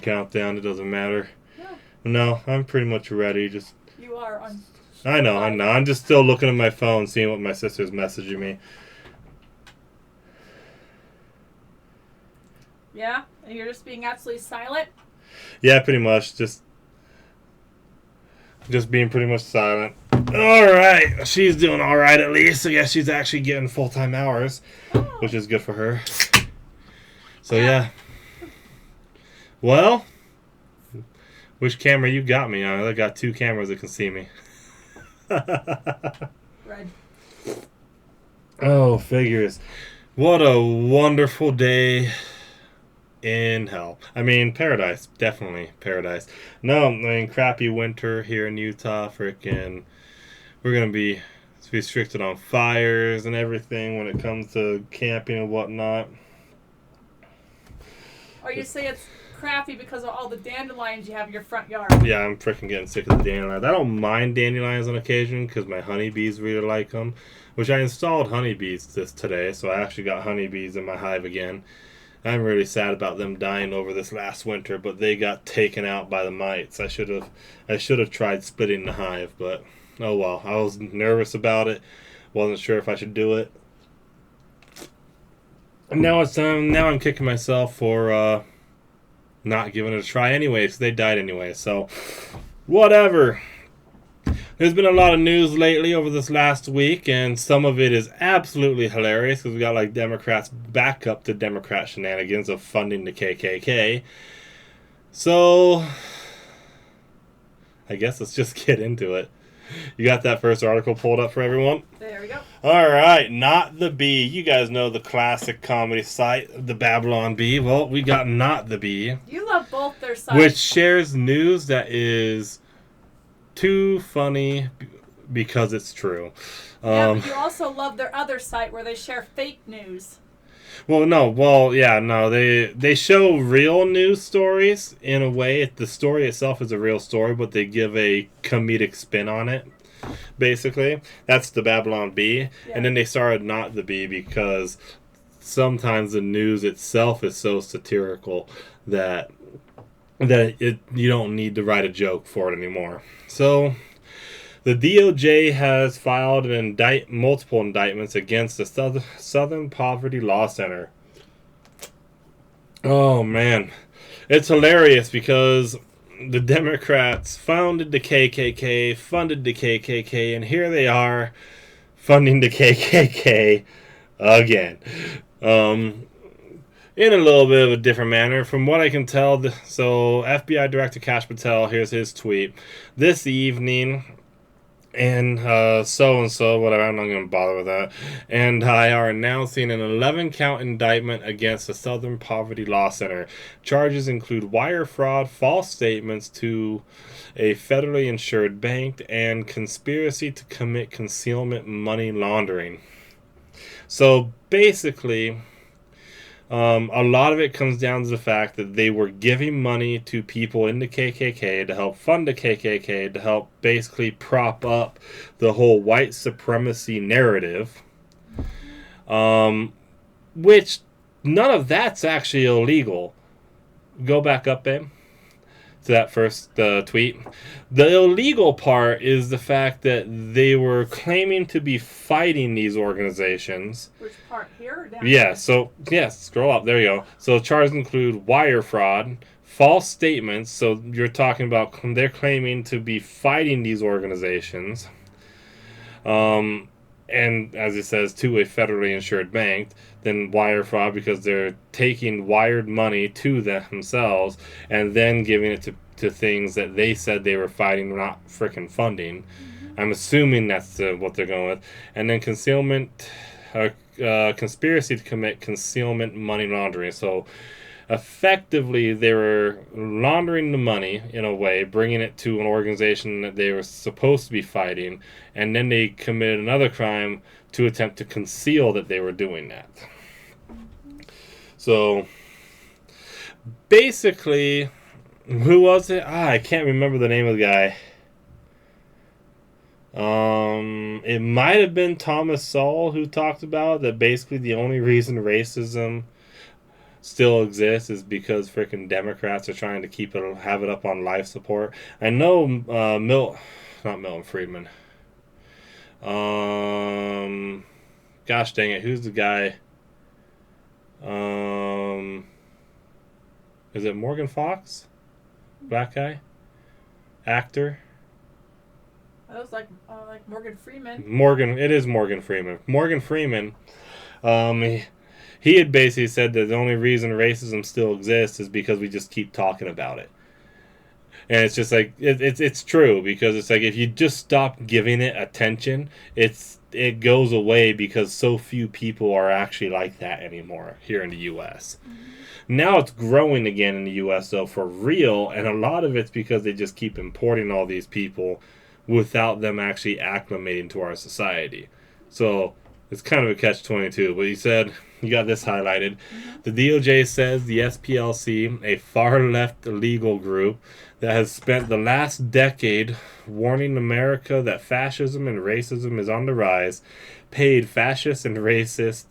countdown. It doesn't matter. Yeah. No, I'm pretty much ready. Just You are on. I know. I'm just still looking at my phone, seeing what my sister's messaging me. Yeah? And you're just being absolutely silent? Yeah, pretty much. Just being pretty much silent. All right. She's doing all right at least. I guess she's actually getting full-time hours, which is good for her. So, yeah. Well, which camera you got me on? I got 2 cameras that can see me. Red. Oh, figures. What a wonderful day in hell. I mean, paradise. Definitely paradise. No, I mean, crappy winter here in Utah. Freaking, we're going to be restricted on fires and everything when it comes to camping and whatnot. Or you say it's crappy because of all the dandelions you have in your front yard. Yeah, I'm freaking getting sick of the dandelions. I don't mind dandelions on occasion because my honeybees really like them, which I installed honeybees today, so I actually got honeybees in my hive again. I'm really sad about them dying over this last winter, but they got taken out by the mites. I should have tried splitting the hive, but oh well. I was nervous about it. Wasn't sure if I should do it. And now it's time. Now I'm kicking myself for not giving it a try anyway, because they died anyway. So whatever. There's been a lot of news lately over this last week, and some of it is absolutely hilarious because we got like Democrats back up to Democrat shenanigans of funding the KKK. So, I guess let's just get into it. You got that first article pulled up for everyone? There we go. All right, Not the Bee. You guys know the classic comedy site, the Babylon Bee. Well, we got Not the Bee. You love both their sites. Which shares news that is too funny because it's true. Yeah, but you also love their other site where they share fake news. They show real news stories in a way. The story itself is a real story, but they give a comedic spin on it. Basically, that's the Babylon Bee. Yeah. And then they started Not the Bee because sometimes the news itself is so satirical that you don't need to write a joke for it anymore. So, the DOJ has filed multiple indictments against the Southern Poverty Law Center. Oh, man. It's hilarious because the Democrats founded the KKK, funded the KKK, and here they are funding the KKK again. In a little bit of a different manner. From what I can tell, so FBI Director Kash Patel, here's his tweet. This evening, and so-and-so, whatever, I'm not going to bother with that, and I are announcing an 11-count indictment against the Southern Poverty Law Center. Charges include wire fraud, false statements to a federally insured bank, and conspiracy to commit concealment money laundering. So, basically, a lot of it comes down to the fact that they were giving money to people in the KKK to help fund the KKK, to help basically prop up the whole white supremacy narrative, which none of that's actually illegal. Go back up, babe, to that first tweet. The illegal part is the fact that they were claiming to be fighting these organizations. Which part, here or down? Yeah, scroll up. There you go. So charges include wire fraud, false statements. So you're talking about they're claiming to be fighting these organizations. And as it says, to a federally insured bank. Then wire fraud because they're taking wired money to themselves and then giving it to things that they said they were fighting, not freaking funding. Mm-hmm. I'm assuming that's what they're going with. And then conspiracy to commit concealment money laundering. So effectively, they were laundering the money in a way, bringing it to an organization that they were supposed to be fighting, and then they committed another crime to attempt to conceal that they were doing that. So, basically, who was it? I can't remember the name of the guy. It might have been Thomas Sowell who talked about that basically the only reason racism still exists is because freaking Democrats are trying to have it up on life support. I know not Milton Friedman. Gosh dang it, who's the guy? Is it Morgan Fox? Black guy? Actor? That was like Morgan Freeman. It is Morgan Freeman. Morgan Freeman, he had basically said that the only reason racism still exists is because we just keep talking about it. And it's just like, it's true, because it's like if you just stop giving it attention, it goes away, because so few people are actually like that anymore here in the U.S. Now it's growing again in the U.S., though, for real, and a lot of it's because they just keep importing all these people without them actually acclimating to our society. So it's kind of a catch-22. But he said, you got this highlighted. The DOJ says the SPLC, a far-left legal group that has spent the last decade warning America that fascism and racism is on the rise, paid fascists and racists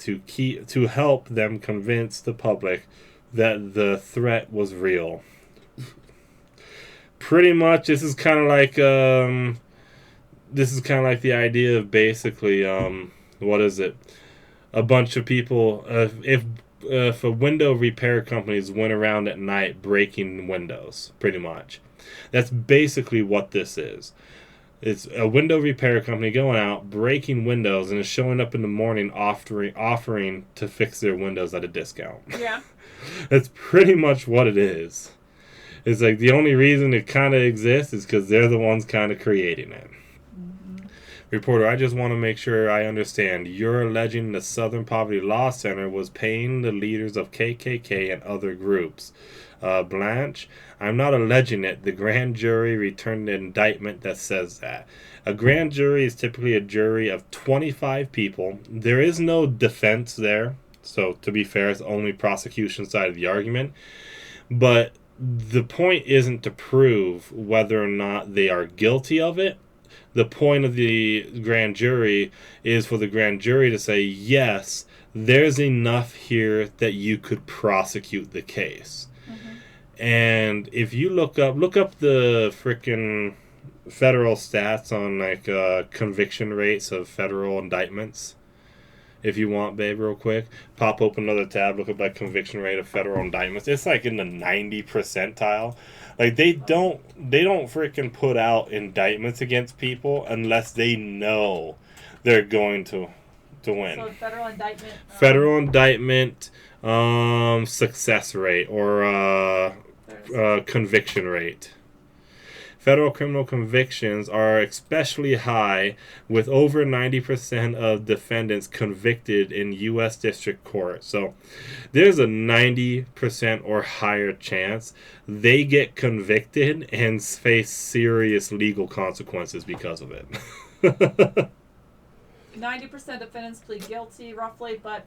to help them convince the public that the threat was real. Pretty much, this is kind of like the idea of basically what is it? A bunch of people. If a window repair companies went around at night breaking windows, pretty much, that's basically what this is. It's a window repair company going out breaking windows and is showing up in the morning offering to fix their windows at a discount. Yeah. That's pretty much what it is. It's like the only reason it kind of exists is because they're the ones kind of creating it. Reporter, I just want to make sure I understand. You're alleging the Southern Poverty Law Center was paying the leaders of KKK and other groups. Blanche, I'm not alleging it. The grand jury returned an indictment that says that. A grand jury is typically a jury of 25 people. There is no defense there. So, to be fair, it's only prosecution side of the argument. But the point isn't to prove whether or not they are guilty of it. The point of the grand jury is for the grand jury to say, yes, there's enough here that you could prosecute the case. And if you look up the freaking federal stats on conviction rates of federal indictments. If you want, babe, real quick, pop open another tab, look up conviction rate of federal indictments. It's in the 90 percentile. They don't freaking put out indictments against people unless they know they're going to win. So federal indictment. Federal indictment, success rate or conviction rate. Federal criminal convictions are especially high, with over 90% of defendants convicted in U.S. District Court. So there's a 90% or higher chance they get convicted and face serious legal consequences because of it. 90% defendants plead guilty, roughly, but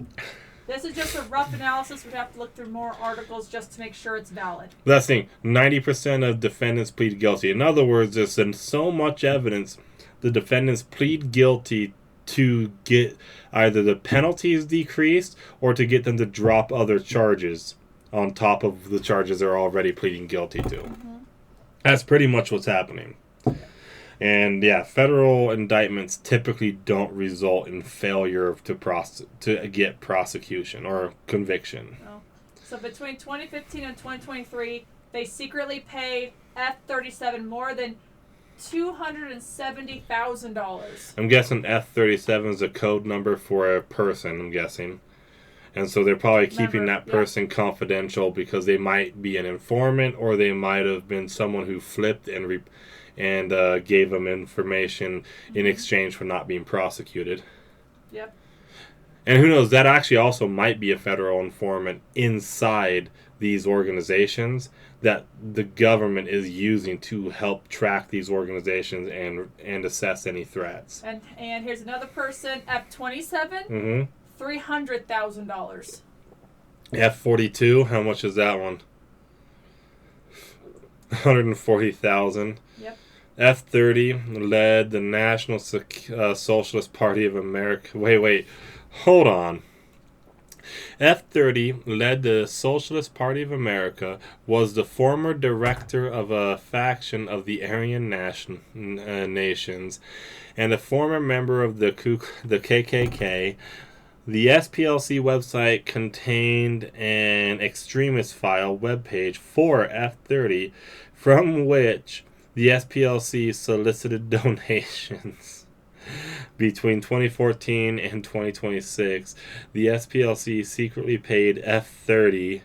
this is just a rough analysis. We'd have to look through more articles just to make sure it's valid. That's the thing. 90% of defendants plead guilty. In other words, there's been so much evidence the defendants plead guilty to get either the penalties decreased or to get them to drop other charges on top of the charges they're already pleading guilty to. That's pretty much what's happening. And yeah, federal indictments typically don't result in failure to get prosecution or conviction. Oh. So between 2015 and 2023, they secretly paid F-37 more than $270,000. I'm guessing F-37 is a code number for a person, I'm guessing. And so they're probably keeping that person confidential because they might be an informant or they might have been someone who flipped and gave them information in exchange for not being prosecuted. Yep. And who knows, that actually also might be a federal informant inside these organizations that the government is using to help track these organizations and assess any threats. And here's another person, F-27, $300,000. F-42, how much is that one? $140,000. Yep. F-30 led the National Socialist Party of America. Wait, hold on. F-30 led the Socialist Party of America, was the former director of a faction of the Aryan nations, and a former member of the KKK. The SPLC website contained an extremist file webpage for F-30 from which the SPLC solicited donations. Between 2014 and 2026, the SPLC secretly paid F-30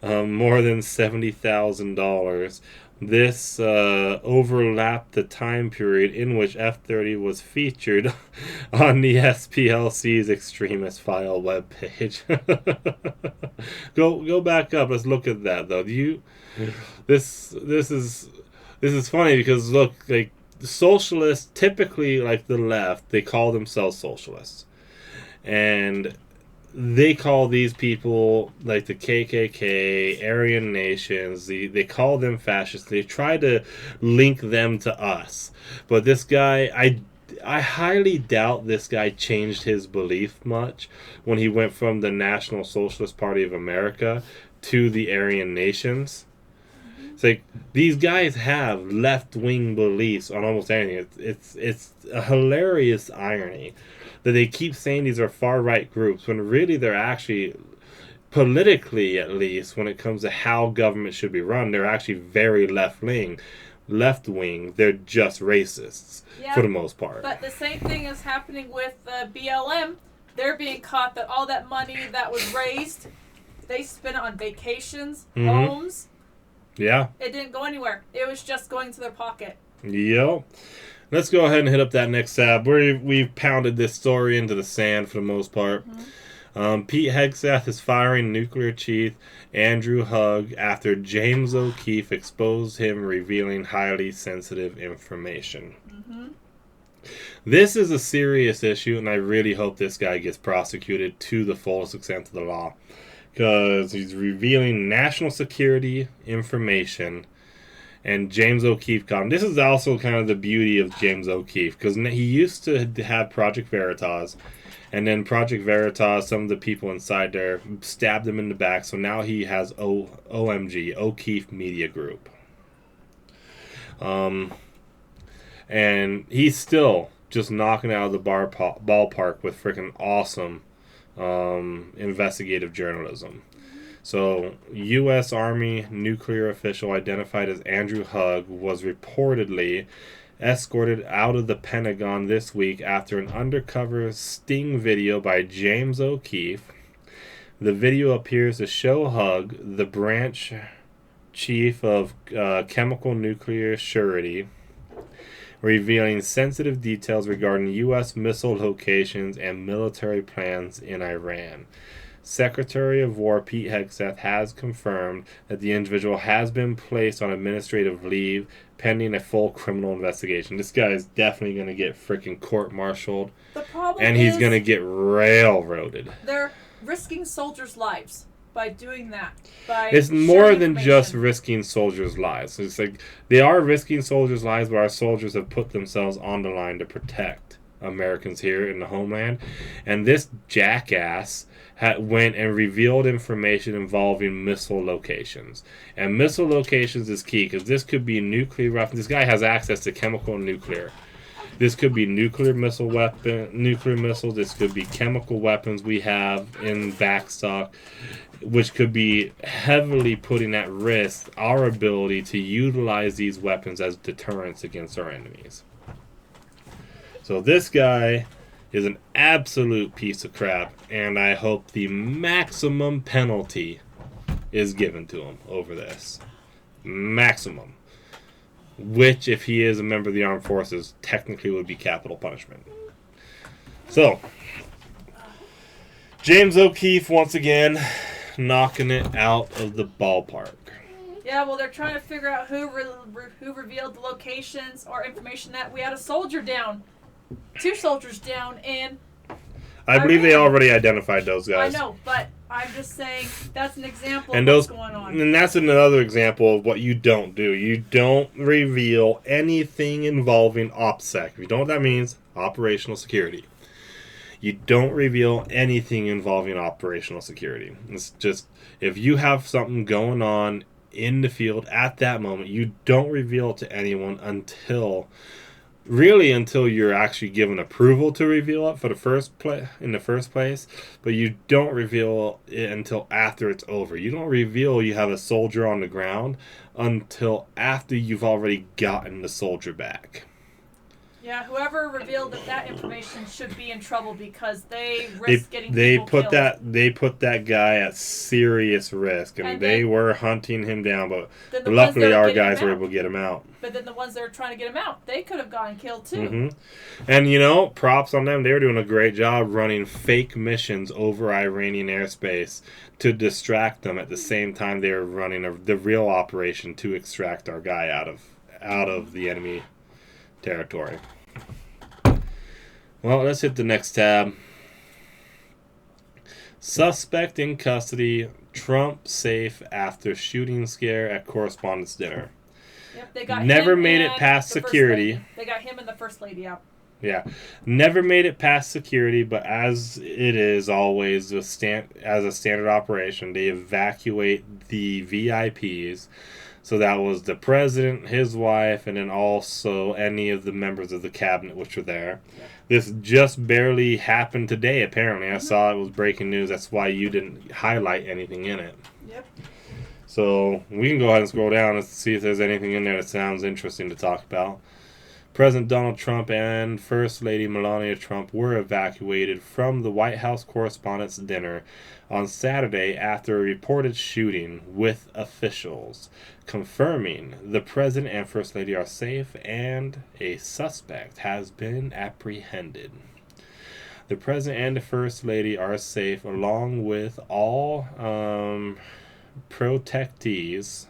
more than $70,000. This overlapped the time period in which F-30 was featured on the SPLC's extremist file webpage. Go back up. Let's look at that though. This is funny because look, like, socialists, typically like the left, they call themselves socialists, and they call these people like the KKK, Aryan nations, they call them fascists. They try to link them to us, but this guy, I highly doubt this guy changed his belief much when he went from the National Socialist Party of America to the Aryan nations. It's like these guys have left-wing beliefs on almost anything. It's a hilarious irony that they keep saying these are far-right groups when really they're actually, politically at least, when it comes to how government should be run, they're actually very left-wing. They're just racists for the most part. But the same thing is happening with BLM. They're being caught that all that money that was raised, they spent it on vacations, homes. Yeah. It didn't go anywhere. It was just going to their pocket. Yep. Let's go ahead and hit up that next tab. We've pounded this story into the sand for the most part. Pete Hegseth is firing nuclear chief Andrew Hugg after James O'Keefe exposed him revealing highly sensitive information. This is a serious issue, and I really hope this guy gets prosecuted to the fullest extent of the law, because he's revealing national security information, and James O'Keefe got him. This is also kind of the beauty of James O'Keefe, because he used to have Project Veritas, and then Project Veritas, some of the people inside there stabbed him in the back, so now he has OMG, O'Keefe Media Group. And he's still just knocking out of the ballpark with freaking awesome investigative journalism. So, U.S. Army nuclear official identified as Andrew Hugg was reportedly escorted out of the Pentagon this week after an undercover sting video by James O'Keefe. The video appears to show Hugg, the branch chief of chemical nuclear surety, revealing sensitive details regarding U.S. missile locations and military plans in Iran. Secretary of War Pete Hegseth has confirmed that the individual has been placed on administrative leave pending a full criminal investigation. This guy is definitely going to get freaking court-martialed, and he's going to get railroaded. They're risking soldiers' lives by doing that. It's more than just risking soldiers' lives. It's like they are risking soldiers' lives, but our soldiers have put themselves on the line to protect Americans here in the homeland. And this jackass went and revealed information involving missile locations. And missile locations is key, because this could be nuclear weapons. This guy has access to chemical and nuclear. This could be nuclear missiles. This could be chemical weapons we have in backstock, which could be heavily putting at risk our ability to utilize these weapons as deterrents against our enemies. So this guy is an absolute piece of crap, and I hope the maximum penalty is given to him over this. Maximum. Which, if he is a member of the armed forces, technically would be capital punishment. So, James O'Keefe, once again, knocking it out of the ballpark. Yeah, well, they're trying to figure out who revealed the locations or information that we had a soldier down. 2 soldiers down, and I believe they already identified those guys. I know, but I'm just saying that's an example of what's going on. And that's another example of what you don't do. You don't reveal anything involving OPSEC. If you don't know what that means, operational security. You don't reveal anything involving operational security. It's just, if you have something going on in the field at that moment, you don't reveal it to anyone until you're actually given approval to reveal it in the first place. But you don't reveal it until after it's over. You don't reveal you have a soldier on the ground until after you've already gotten the soldier back. Yeah, whoever revealed that information should be in trouble because they risk getting people killed. They put that guy at serious risk, and they were hunting him down, but luckily our guys were able to get him out. But then the ones that were trying to get him out, they could have gotten killed too. Mm-hmm. And props on them. They were doing a great job running fake missions over Iranian airspace to distract them at the same time they were running the real operation to extract our guy out of the enemy territory. Well, let's hit the next tab. Suspect in custody. Trump safe after shooting scare at correspondence dinner. Yep, they got never made it past security. They got him and the first lady out. Yeah, never made it past security, but as it is always as a standard operation, they evacuate the VIPs. So that was the president, his wife, and then also any of the members of the cabinet which were there. Yeah. This just barely happened today, apparently. I saw it was breaking news. That's why you didn't highlight anything in it. Yep. So we can go ahead and scroll down and see if there's anything in there that sounds interesting to talk about. President Donald Trump and First Lady Melania Trump were evacuated from the White House Correspondents' Dinner on Saturday after a reported shooting, with officials confirming the President and First Lady are safe and a suspect has been apprehended. The President and the First Lady are safe along with all protectees.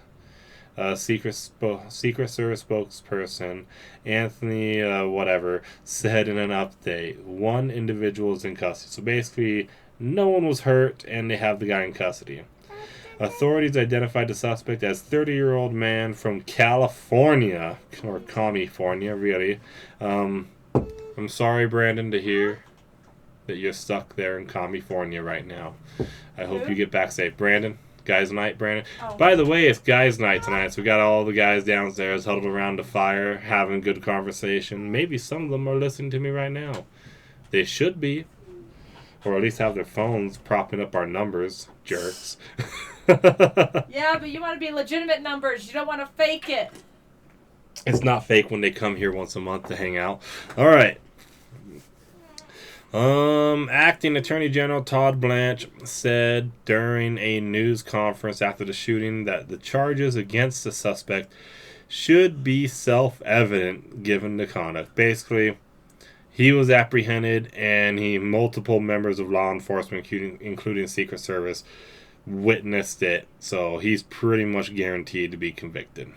Secret Service spokesperson Anthony said in an update. One individual is in custody. So basically, no one was hurt, and they have the guy in custody. Authorities identified the suspect as 30-year-old man from California, or California, really. I'm sorry, Brandon, to hear that you're stuck there in California right now. I hope you get back safe. Brandon? Guys' night, Brandon. Oh. By the way, it's guys' night tonight, so we got all the guys downstairs huddled around the fire, having good conversation. Maybe some of them are listening to me right now. They should be. Or at least have their phones propping up our numbers, jerks. Yeah, but you want to be legitimate numbers. You don't want to fake it. It's not fake when they come here once a month to hang out. All right. Acting Attorney General Todd Blanche said during a news conference after the shooting that the charges against the suspect should be self-evident given the conduct. Basically, he was apprehended and multiple members of law enforcement, including Secret Service, witnessed it. So he's pretty much guaranteed to be convicted.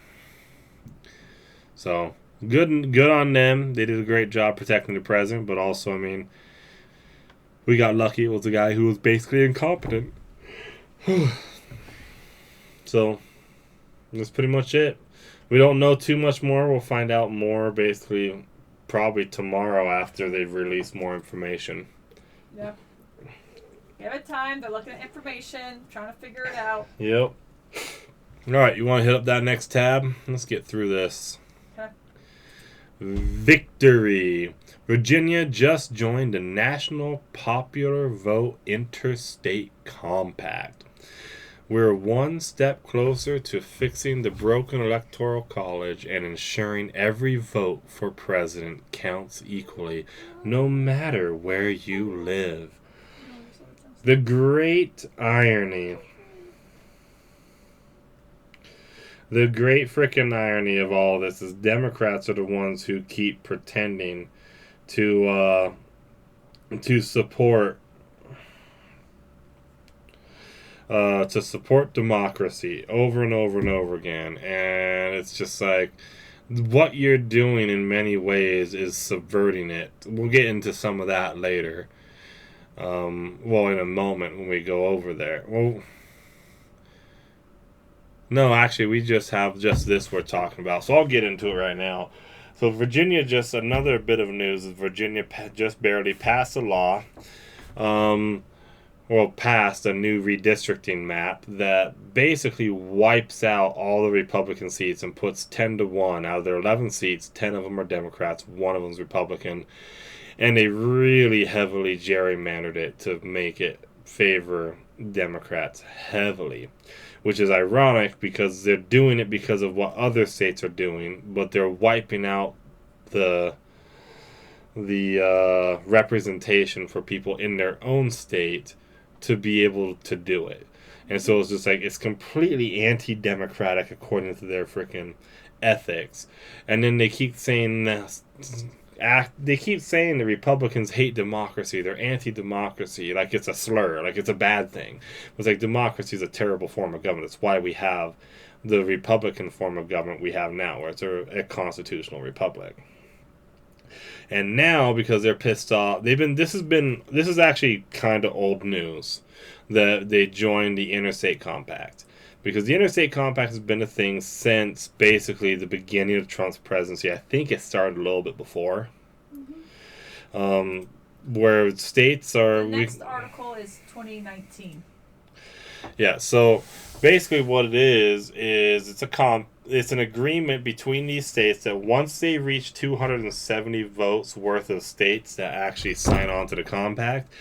So good on them. They did a great job protecting the president, but also, we got lucky. It was a guy who was basically incompetent. So, that's pretty much it. We don't know too much more. We'll find out more basically probably tomorrow after they've released more information. Yep. Give it time. They're looking at information, trying to figure it out. Yep. All right, you want to hit up that next tab? Let's get through this. Okay. Victory. Virginia just joined the National Popular Vote Interstate Compact. We're one step closer to fixing the broken Electoral College and ensuring every vote for president counts equally, no matter where you live. The great irony. The great frickin' irony of all this is Democrats are the ones who keep pretending to support democracy over and over and over again, and it's just like what you're doing in many ways is subverting it. We'll get into some of that later. In a moment when we go over there. Well, no, actually, we just have this we're talking about, so I'll get into it right now. So Virginia, just another bit of news is Virginia just barely passed a law, passed a new redistricting map that basically wipes out all the Republican seats and puts 10-1 out of their 11 seats. 10 of them are Democrats, one of them is Republican, and they really heavily gerrymandered it to make it favor Democrats heavily, which is ironic because they're doing it because of what other states are doing, but they're wiping out the representation for people in their own state to be able to do it. And so it's just like, it's completely anti-democratic according to their freaking ethics. And then they keep saying this. They keep saying the Republicans hate democracy. They're anti-democracy, like it's a slur, like it's a bad thing. It's like democracy is a terrible form of government. It's why we have the Republican form of government we have now, where it's a constitutional republic. And now, because they're pissed off, this is actually kind of old news that they joined the Interstate Compact. Because the Interstate Compact has been a thing since basically the beginning of Trump's presidency. I think it started a little bit before. Where states are... The next article is 2019. Yeah, so basically what it is it's an agreement between these states that once they reach 270 votes worth of states that actually sign on to the compact,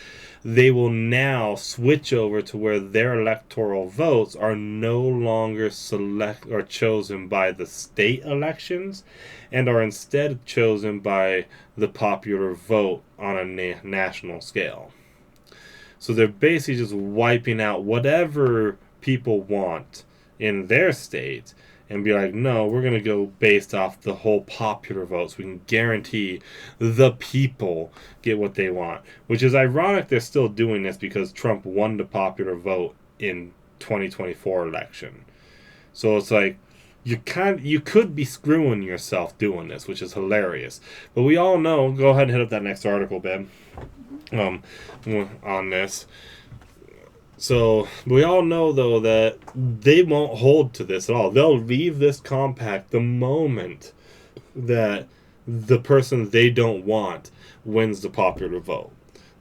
they will now switch over to where their electoral votes are no longer chosen by the state elections and are instead chosen by the popular vote on a national scale. So they're basically just wiping out whatever people want in their state and be like, no, we're going to go based off the whole popular vote so we can guarantee the people get what they want. Which is ironic they're still doing this because Trump won the popular vote in 2024 election. So it's like, you could be screwing yourself doing this, which is hilarious. But we all know, go ahead and hit up that next article, Ben, on this. So we all know, though, that they won't hold to this at all. They'll leave this compact the moment that the person they don't want wins the popular vote.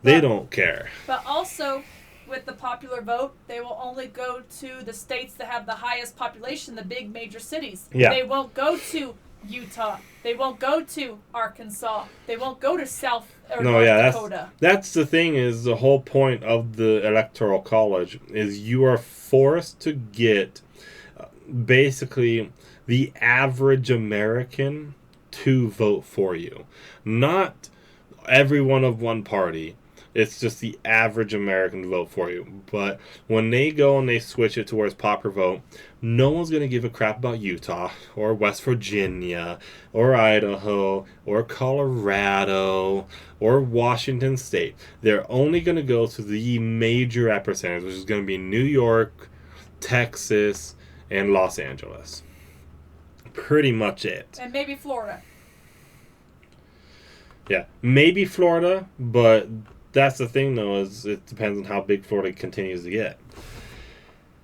They don't care. But also, with the popular vote, they will only go to the states that have the highest population, the big major cities. Yeah. They won't go to Utah. They won't go to Arkansas. They won't go to South or North Dakota. That's the thing, is the whole point of the Electoral College is you are forced to get basically the average American to vote for you. Not everyone of one party. It's just the average American to vote for you. But when they go and they switch it towards popular vote, no one's going to give a crap about Utah or West Virginia or Idaho or Colorado or Washington State. They're only going to go to the major epicenters, which is going to be New York, Texas, and Los Angeles. Pretty much it. And maybe Florida. Yeah, maybe Florida, but that's the thing, though, is it depends on how big Florida continues to get.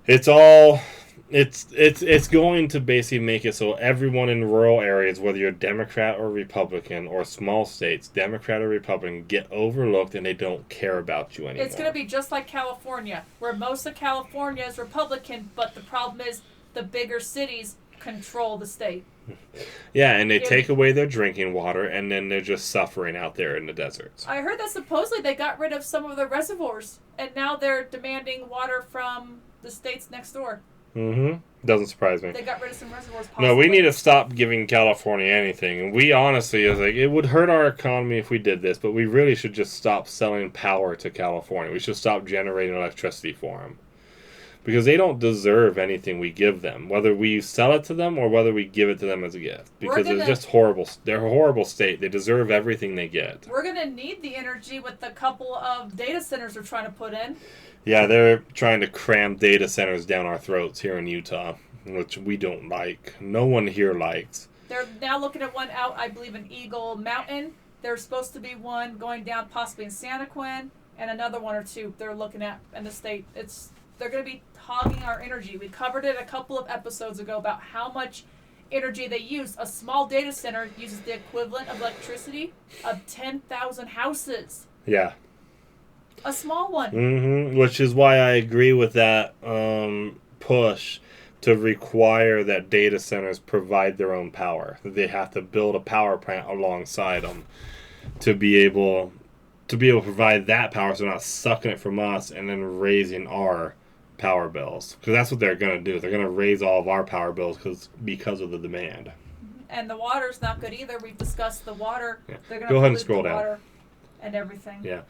It's going to basically make it so everyone in rural areas, whether you're Democrat or Republican, or small states, Democrat or Republican, get overlooked and they don't care about you anymore. It's going to be just like California, where most of California is Republican, but the problem is the bigger cities control the state. Yeah, and they take away their drinking water, and then they're just suffering out there in the deserts. I heard that supposedly they got rid of some of the reservoirs, and now they're demanding water from the states next door. Mm-hmm. Doesn't surprise me. They got rid of some reservoirs. Possibly. No, we need to stop giving California anything. And we honestly, it would hurt our economy if we did this, but we really should just stop selling power to California. We should stop generating electricity for them. Because they don't deserve anything we give them, whether we sell it to them or whether we give it to them as a gift. Because it's just horrible. They're a horrible state. They deserve everything they get. We're going to need the energy with the couple of data centers they're trying to put in. Yeah, they're trying to cram data centers down our throats here in Utah, which we don't like. No one here likes. They're now looking at one out, I believe, in Eagle Mountain. There's supposed to be one going down possibly in Santa Quin, and another one or two they're looking at in the state. They're going to be hogging our energy. We covered it a couple of episodes ago about how much energy they use. A small data center uses the equivalent of electricity of 10,000 houses. Yeah. A small one. Mm-hmm. Which is why I agree with that push to require that data centers provide their own power. They have to build a power plant alongside them to be able to provide that power, so they're not sucking it from us and then raising our power bills. Because that's what they're going to do. They're going to raise all of our power bills because of the demand. And the water's not good either. We've discussed the water. Yeah. They're going Go to ahead and pollute scroll the down. water and everything. Yeah.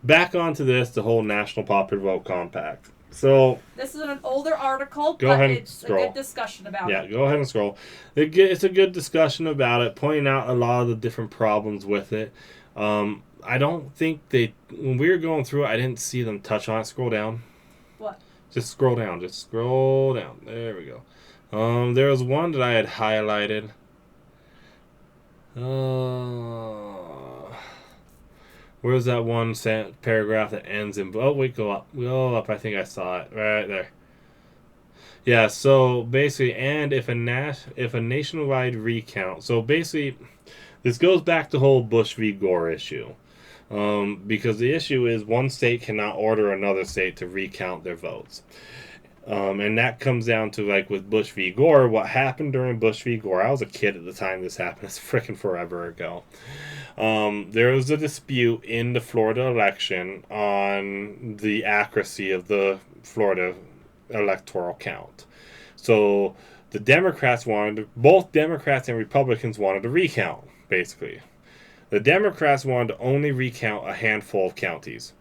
Back onto this, the whole National Popular Vote Compact. So this is an older article, go but ahead and it's scroll. a good discussion about it. Yeah, go ahead and scroll. It's a good discussion about it, pointing out a lot of the different problems with it. I don't think when we were going through it, I didn't see them touch on it. Scroll down. What? Just scroll down. Just scroll down. There we go. There was one that I had highlighted. Where's that one paragraph that ends in... Oh, wait, go up. Go up. I think I saw it. Right there. Yeah, so basically, and if a nationwide recount... So basically, this goes back to the whole Bush v. Gore issue. Because the issue is one state cannot order another state to recount their votes. And that comes down to, like, with Bush v. Gore, what happened during Bush v. Gore... I was a kid at the time this happened. It's freaking forever ago. There was a dispute in the Florida election on the accuracy of the Florida electoral count. So the both Democrats and Republicans wanted to recount, basically. The Democrats wanted to only recount a handful of counties.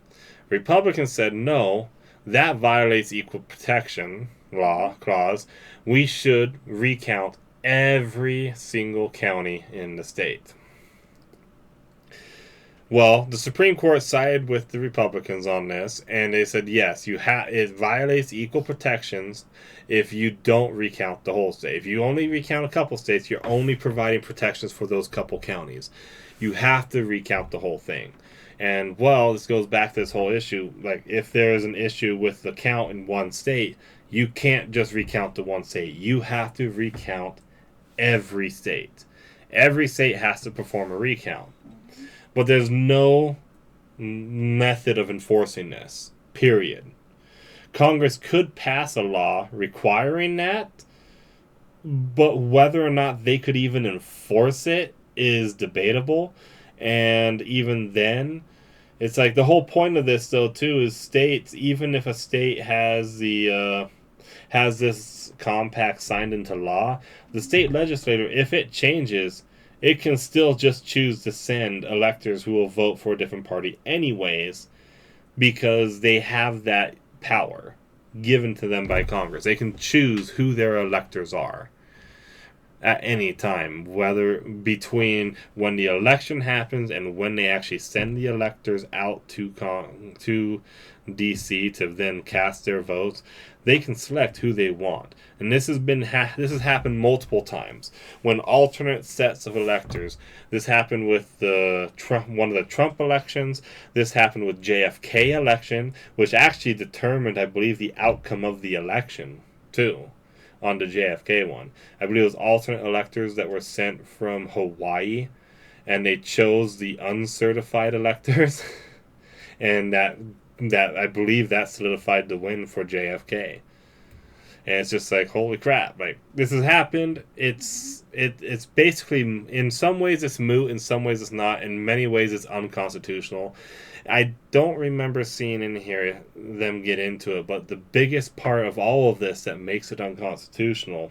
Republicans said, no, that violates equal protection law clause. We should recount every single county in the state. Well, the Supreme Court sided with the Republicans on this, and they said, yes, it violates equal protections if you don't recount the whole state. If you only recount a couple states, you're only providing protections for those couple counties. You have to recount the whole thing. And, well, this goes back to this whole issue. Like, if there is an issue with the count in one state, you can't just recount the one state. You have to recount every state. Every state has to perform a recount. But there's no method of enforcing this, period. Congress could pass a law requiring that, but whether or not they could even enforce it is debatable. And even then, it's like the whole point of this, though, too, is states, even if a state has this compact signed into law, the state legislature, if it changes, it can still just choose to send electors who will vote for a different party anyways, because they have that power given to them by Congress. They can choose who their electors are at any time, whether between when the election happens and when they actually send the electors out to D.C. to then cast their votes. They can select who they want, and this has happened multiple times when alternate sets of electors. This happened with one of the Trump elections. This happened with JFK election, which actually determined, I believe, the outcome of the election too. On the JFK one, I believe it was alternate electors that were sent from Hawaii, and they chose the uncertified electors, and that I believe that solidified the win for JFK. And it's just like, holy crap, like, this has happened. It's basically, in some ways it's moot, in some ways it's not, in many ways it's unconstitutional. I don't remember seeing in here them get into it, but the biggest part of all of this that makes it unconstitutional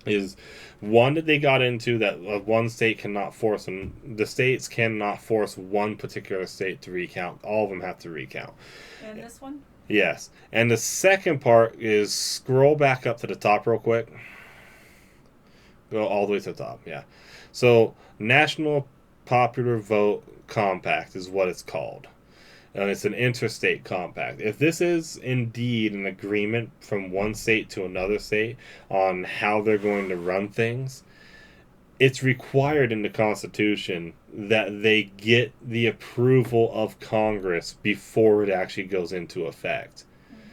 is one that they got into, that one state cannot force them. The states cannot force one particular state to recount. All of them have to recount. And this one? Yes. And the second part is, scroll back up to the top real quick. Go all the way to the top, yeah. So, National Popular Vote Compact is what it's called. And it's an interstate compact. If this is indeed an agreement from one state to another state on how they're going to run things, it's required in the Constitution that they get the approval of Congress before it actually goes into effect. Mm-hmm.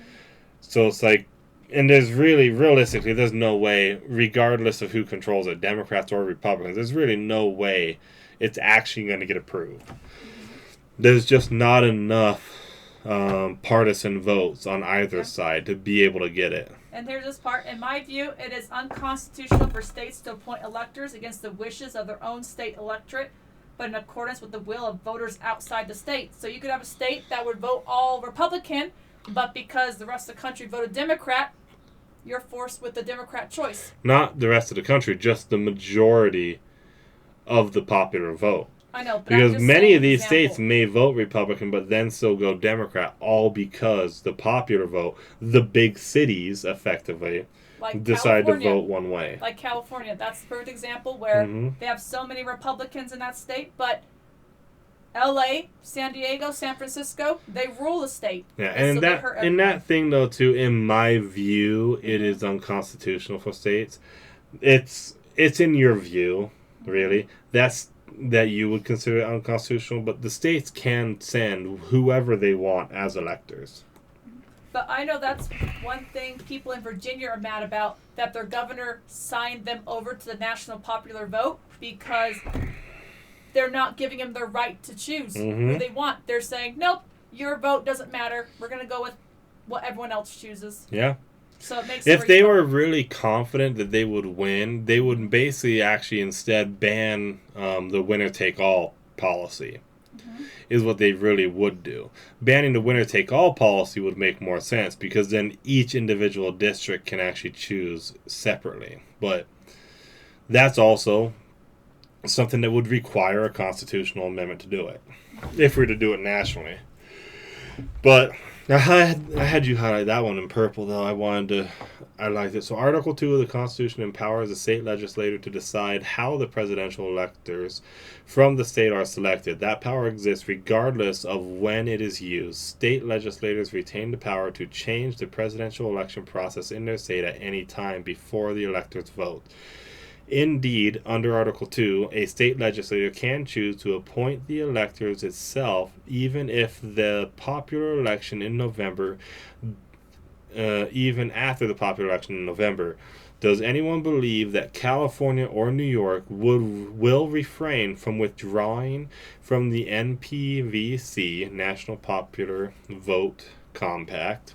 So it's like, And there's really, realistically, there's no way, regardless of who controls it, Democrats or Republicans, there's really no way it's actually going to get approved. There's just not enough partisan votes on either side to be able to get it. And here's this part. In my view, it is unconstitutional for states to appoint electors against the wishes of their own state electorate, but in accordance with the will of voters outside the state. So you could have a state that would vote all Republican, but because the rest of the country voted Democrat, you're forced with the Democrat choice. Not the rest of the country, just the majority of the popular vote. I know, but because many of these states may vote Republican, but then still go Democrat, all because the popular vote, the big cities, effectively, decide to vote one way. Like California, that's the perfect example where they have so many Republicans in that state, but LA, San Diego, San Francisco, they rule the state. Yeah, and so in that thing though too, in my view, it is unconstitutional for states. It's in your view, really. That you would consider it unconstitutional, but the states can send whoever they want as electors. But I know that's one thing people in Virginia are mad about, that their governor signed them over to the national popular vote because they're not giving them the right to choose who they want. They're saying, nope, your vote doesn't matter. We're going to go with what everyone else chooses. Yeah. So it makes if they were really confident that they would win, they would basically actually instead ban the winner-take-all policy, is what they really would do. Banning the winner-take-all policy would make more sense because then each individual district can actually choose separately. But that's also something that would require a constitutional amendment to do it, if we were to do it nationally. But I had you highlight that one in purple, though. I liked it. So Article 2 of the Constitution empowers the state legislature to decide how the presidential electors from the state are selected. That power exists regardless of when it is used. State legislators retain the power to change the presidential election process in their state at any time before the electors vote. Indeed, under Article 2, a state legislature can choose to appoint the electors itself, even if the popular election in November, even after the popular election in November. Does anyone believe that California or New York will refrain from withdrawing from the NPVC, National Popular Vote Compact,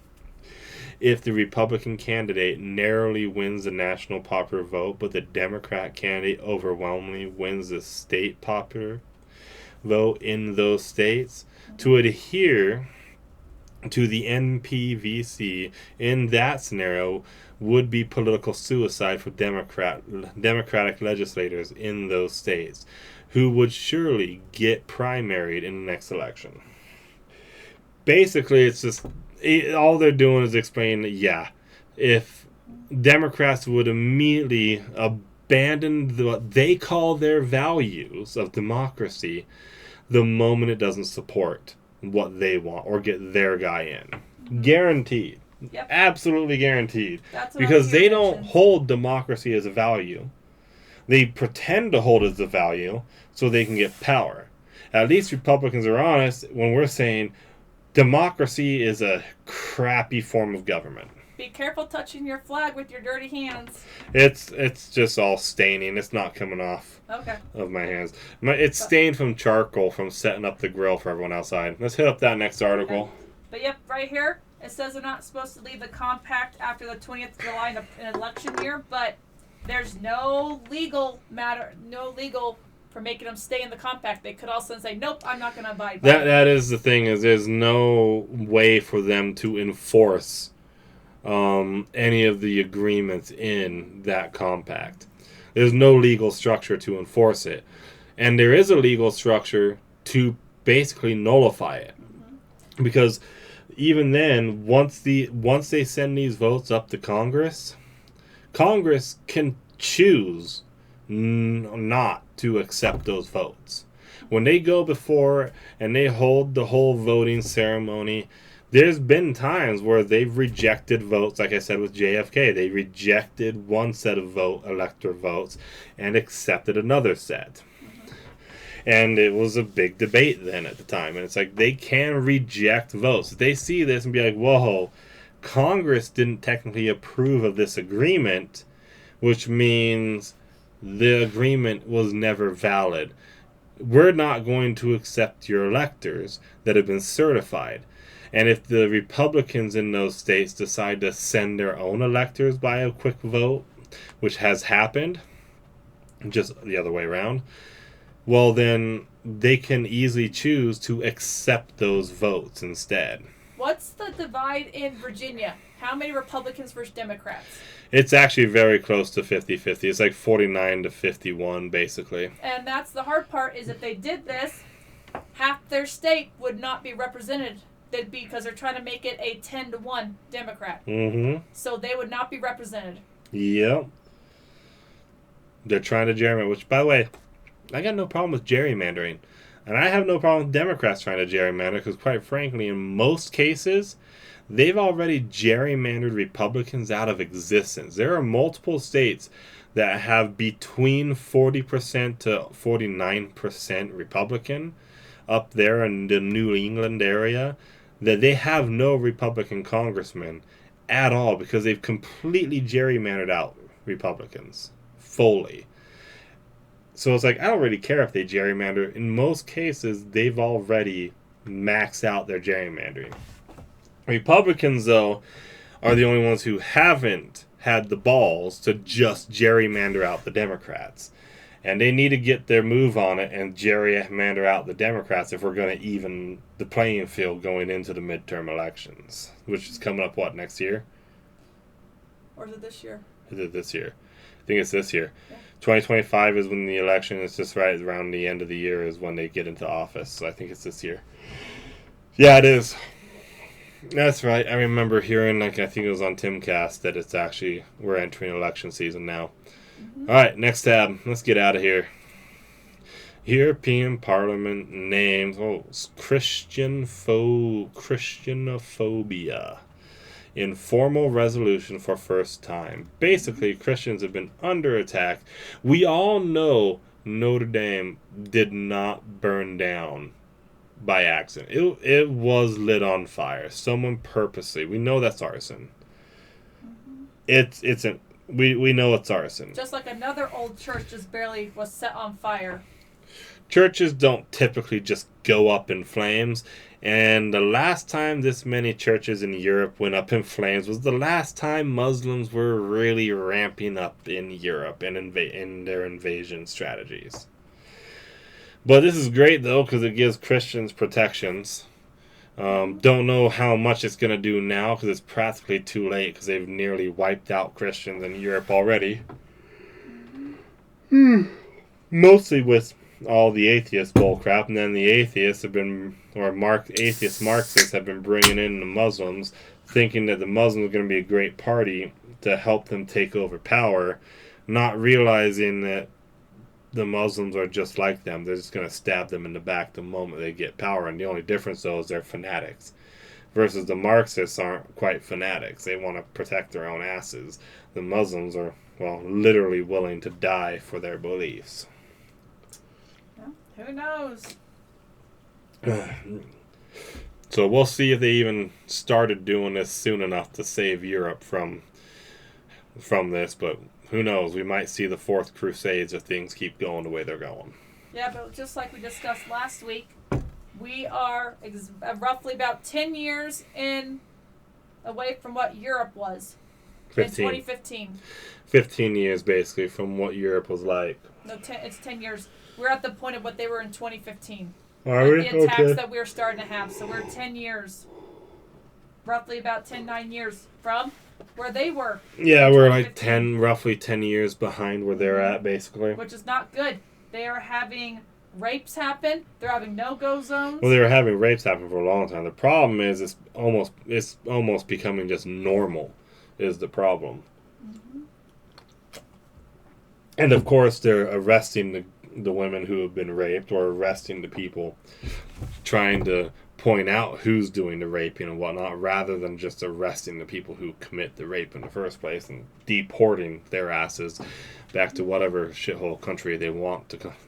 if the Republican candidate narrowly wins the national popular vote, but the Democrat candidate overwhelmingly wins the state popular vote in those states? To adhere to the NPVC in that scenario would be political suicide for Democratic legislators in those states, who would surely get primaried in the next election. Basically, it's just all they're doing is explaining that, if Democrats would immediately abandon what they call their values of democracy the moment it doesn't support what they want or get their guy in. Guaranteed. Yep. Absolutely guaranteed. Because they don't hold democracy as a value. They pretend to hold it as a value so they can get power. At least Republicans are honest when we're saying democracy is a crappy form of government. Be careful touching your flag with your dirty hands. It's just all staining. It's not coming off of my hands. It's stained from charcoal from setting up the grill for everyone outside. Let's hit up that next article. Okay. But yep, right here, it says they're not supposed to leave the compact after the 20th of July in an election year, but there's no legal for making them stay in the compact. They could also say, nope, I'm not going to abide by it. That is the thing, is there's no way for them to enforce any of the agreements in that compact. There's no legal structure to enforce it. And there is a legal structure to basically nullify it. Because even then, once they send these votes up to Congress can choose not to accept those votes. When they go before and they hold the whole voting ceremony, there's been times where they've rejected votes, like I said with JFK. They rejected one set of elector votes and accepted another set. And it was a big debate then at the time. And it's like they can reject votes. They see this and be like, whoa, Congress didn't technically approve of this agreement, which means the agreement was never valid. We're not going to accept your electors that have been certified. And if the Republicans in those states decide to send their own electors by a quick vote, which has happened, just the other way around, well, then they can easily choose to accept those votes instead. What's the divide in Virginia? How many Republicans versus Democrats? It's actually very close to 50-50. It's like 49 to 51, basically. And that's the hard part, is if they did this, half their state would not be represented. They'd be, because they're trying to make it a 10-1 Democrat. Mm-hmm. So they would not be represented. Yep. They're trying to gerrymander, which, by the way, I got no problem with gerrymandering. And I have no problem with Democrats trying to gerrymander, because quite frankly, in most cases, they've already gerrymandered Republicans out of existence. There are multiple states that have between 40% to 49% Republican up there in the New England area, that they have no Republican congressmen at all, because they've completely gerrymandered out Republicans fully. So it's like, I don't really care if they gerrymander. In most cases, they've already maxed out their gerrymandering. Republicans, though, are the only ones who haven't had the balls to just gerrymander out the Democrats. And they need to get their move on it and gerrymander out the Democrats if we're going to even the playing field going into the midterm elections, which is coming up, what, next year? Or is it this year? Is it this year? I think it's this year. Yeah. 2025 is when the election is, just right around the end of the year is when they get into office. So I think it's this year. Yeah, it is. That's right. I remember hearing, like, I think it was on Timcast, that it's actually, we're entering election season now. Mm-hmm. All right, next tab. Let's get out of here. European Parliament names Christianophobia in formal resolution for first time. Basically, Christians have been under attack. We all know Notre Dame did not burn down by accident. It was lit on fire. Someone purposely. We know that's arson. Mm-hmm. We know it's arson. Just like another old church just barely was set on fire. Churches don't typically just go up in flames. And the last time this many churches in Europe went up in flames was the last time Muslims were really ramping up in Europe and in their invasion strategies. But this is great, though, because it gives Christians protections. Don't know how much it's going to do now, because it's practically too late, because they've nearly wiped out Christians in Europe already. Mostly with all the atheist bullcrap, and then the atheists have been, atheist Marxists have been bringing in the Muslims, thinking that the Muslims are going to be a great party to help them take over power, not realizing that the Muslims are just like them. They're just going to stab them in the back the moment they get power, and the only difference, though, is they're fanatics. Versus the Marxists aren't quite fanatics. They want to protect their own asses. The Muslims are, well, literally willing to die for their beliefs. Who knows? So we'll see if they even started doing this soon enough to save Europe from this, but who knows? We might see the Fourth Crusades if things keep going the way they're going. Yeah, but just like we discussed last week, we are roughly about 10 years away from what Europe was 15. in 2015. 15 years, basically, from what Europe was like. No, it's 10 years. We're at the point of what they were in 2015. Are we? The attacks Okay. that we're starting to have. So we're 10 years, roughly about 9 years from where they were. Yeah, we're like roughly 10 years behind where they're at, basically. Which is not good. They are having rapes happen. They're having no-go zones. Well, they were having rapes happen for a long time. The problem is it's almost becoming just normal is the problem. Mm-hmm. And of course, they're arresting the women who have been raped, or arresting the people trying to point out who's doing the raping and whatnot, rather than just arresting the people who commit the rape in the first place and deporting their asses back to whatever shithole country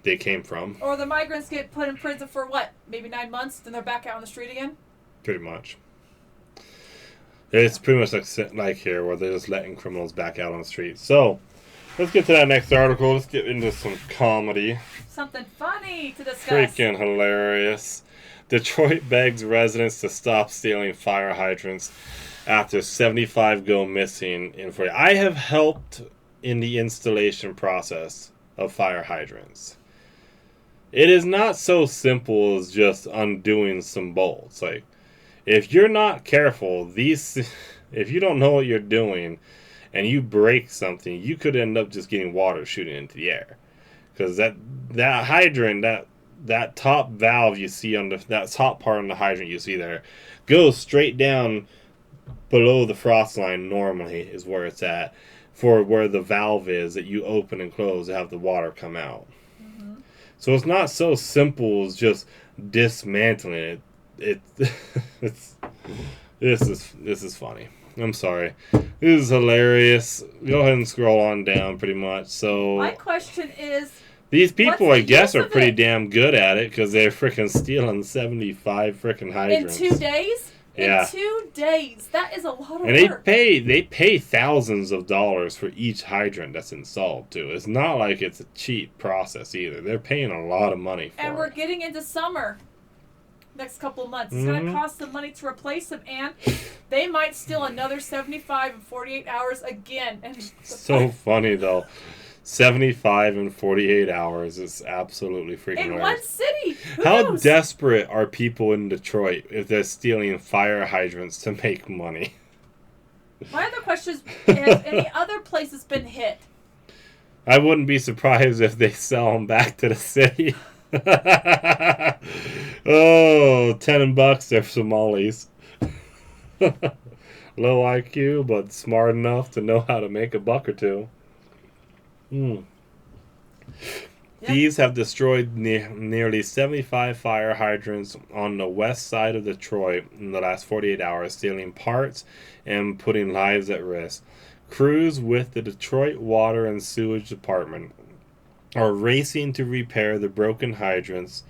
they came from. Or the migrants get put in prison for what? Maybe 9 months, then they're back out on the street again? Pretty much. It's pretty much like here, where they're just letting criminals back out on the street. So, let's get to that next article. Let's get into some comedy. Something funny to discuss. Freaking hilarious. Detroit begs residents to stop stealing fire hydrants after 75 go missing in 40. I have helped in the installation process of fire hydrants. It is not so simple as just undoing some bolts. Like, if you're not careful, if you don't know what you're doing and you break something, you could end up just getting water shooting into the air. Because that hydrant, that top valve you see on that top part on the hydrant you see there, goes straight down below the frost line normally is where it's at, for where the valve is that you open and close to have the water come out. Mm-hmm. So it's not so simple as just dismantling it. This is funny. I'm sorry. This is hilarious. Go ahead and scroll on down pretty much. So my question is, these people, I guess, are pretty it? damn good at it because they're freaking stealing 75 freaking hydrants. In 2 days? Yeah. In 2 days. That is a lot of and work. And they pay thousands of dollars for each hydrant that's installed, too. It's not like it's a cheap process either. They're paying a lot of money for it. And we're getting into summer. Next couple of months. It's going to cost them money to replace them, and they might steal another 75 in 48 hours again. And so funny, though. 75 in 48 hours is absolutely freaking in hilarious. one city. How knows? desperate are people in Detroit if they're stealing fire hydrants to make money? My other question is, has any other places been hit? I wouldn't be surprised if they sell them back to the city. Oh, $10 they're Somalis. Low IQ, but smart enough to know how to make a buck or two. Yep. Thieves have destroyed nearly 75 fire hydrants on the west side of Detroit in the last 48 hours, stealing parts and putting lives at risk. Crews with the Detroit Water and Sewage Department are racing to repair the broken hydrants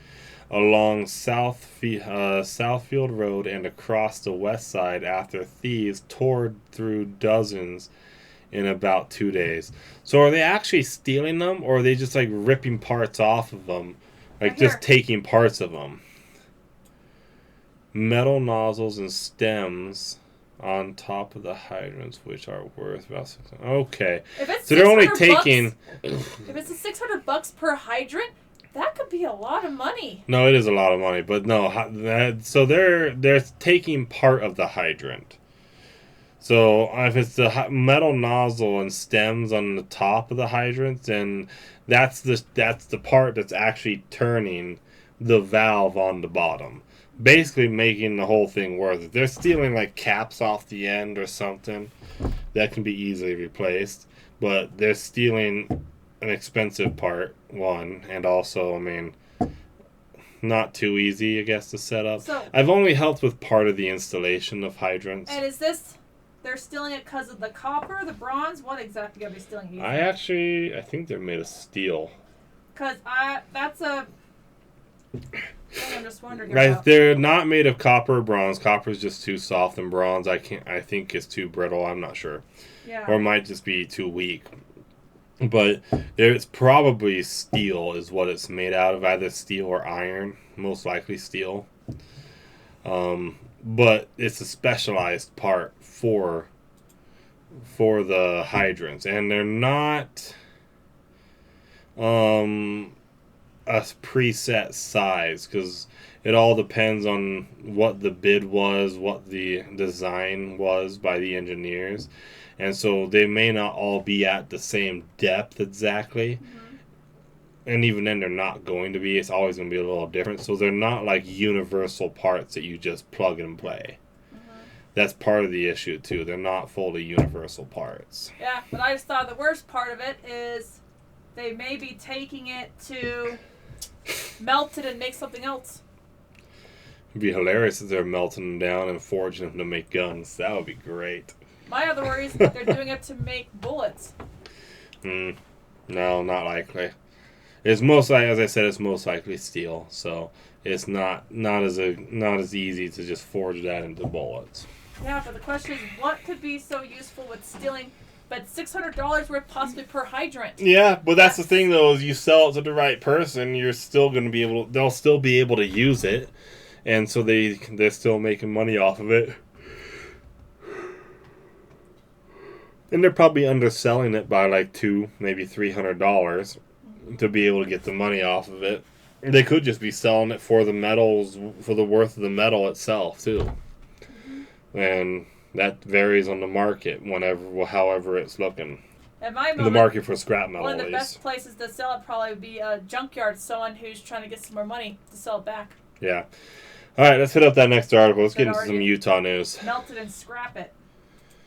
along Southfield Road and across the west side after thieves tore through dozens in about 2 days. So are they actually stealing them, or are they just like ripping parts off of them? Like just taking parts of them? Metal nozzles and stems on top of the hydrants, which are worth about okay. So they're only taking. If it's $600 per hydrant, that could be a lot of money. No, it is a lot of money, but no. So they're taking part of the hydrant. So if it's the metal nozzle and stems on the top of the hydrant, then that's the part that's actually turning the valve on the bottom. Basically making the whole thing worth it. They're stealing like caps off the end or something that can be easily replaced, but they're stealing an expensive part, one, and also, I mean, not too easy, I guess, to set up. So, I've only helped with part of the installation of hydrants. And is they're stealing it because of the copper, the bronze? What exactly are they stealing? I think they're made of steel. Because that's a... I'm just wondering about. They're not made of copper or bronze. Copper is just too soft, and bronze I think is too brittle. I'm not sure. Yeah. Or it might just be too weak. But it's probably steel is what it's made out of, either steel or iron. Most likely steel. But it's a specialized part for the hydrants, and they're not a preset size, because it all depends on what the bid was, what the design was by the engineers, and so they may not all be at the same depth exactly. Mm-hmm. And even then they're not going to be. It's always going to be a little different. So they're not like universal parts that you just plug and play. Mm-hmm. That's part of the issue too. They're not fully universal parts. Yeah, but I just thought the worst part of it is they may be taking it to melt it and make something else. It'd be hilarious if they're melting them down and forging them to make guns. That would be great. My other worry is that they're doing it to make bullets. No, not likely. It's most likely, as I said, it's most likely steel. So it's not as easy to just forge that into bullets. Yeah, but the question is, what could be so useful with stealing, but $600 worth possibly per hydrant? Yeah, but that's the thing though, is you sell it to the right person, you're still going to be able to, they'll still be able to use it, and so they're still making money off of it. And they're probably underselling it by like maybe $300 to be able to get the money off of it. They could just be selling it for the metals, for the worth of the metal itself too. And that varies on the market however it's looking. At my moment, the market for scrap metal. One of the best places to sell it probably would be a junkyard, someone who's trying to get some more money to sell it back. Yeah. All right, let's hit up that next article. Let's get into some Utah news. Melt it and scrap it.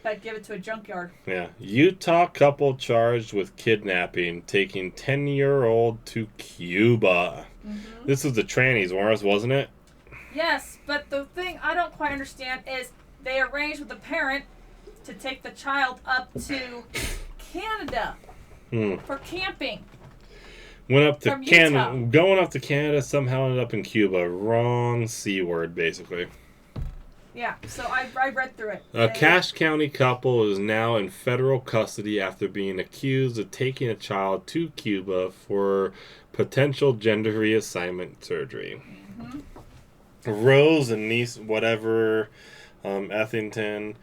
But give it to a junkyard. Yeah. Utah couple charged with kidnapping, taking 10-year-old to Cuba. Mm-hmm. This was the trannies wars, wasn't it? Yes, but the thing I don't quite understand is they arranged with the parent to take the child up to Canada for camping. Went up to Canada. Going up to Canada, somehow ended up in Cuba. Wrong C word, basically. Yeah, so I read through it. A Cache County couple is now in federal custody after being accused of taking a child to Cuba for potential gender reassignment surgery. Mm-hmm. Rose and niece, whatever, Ethington,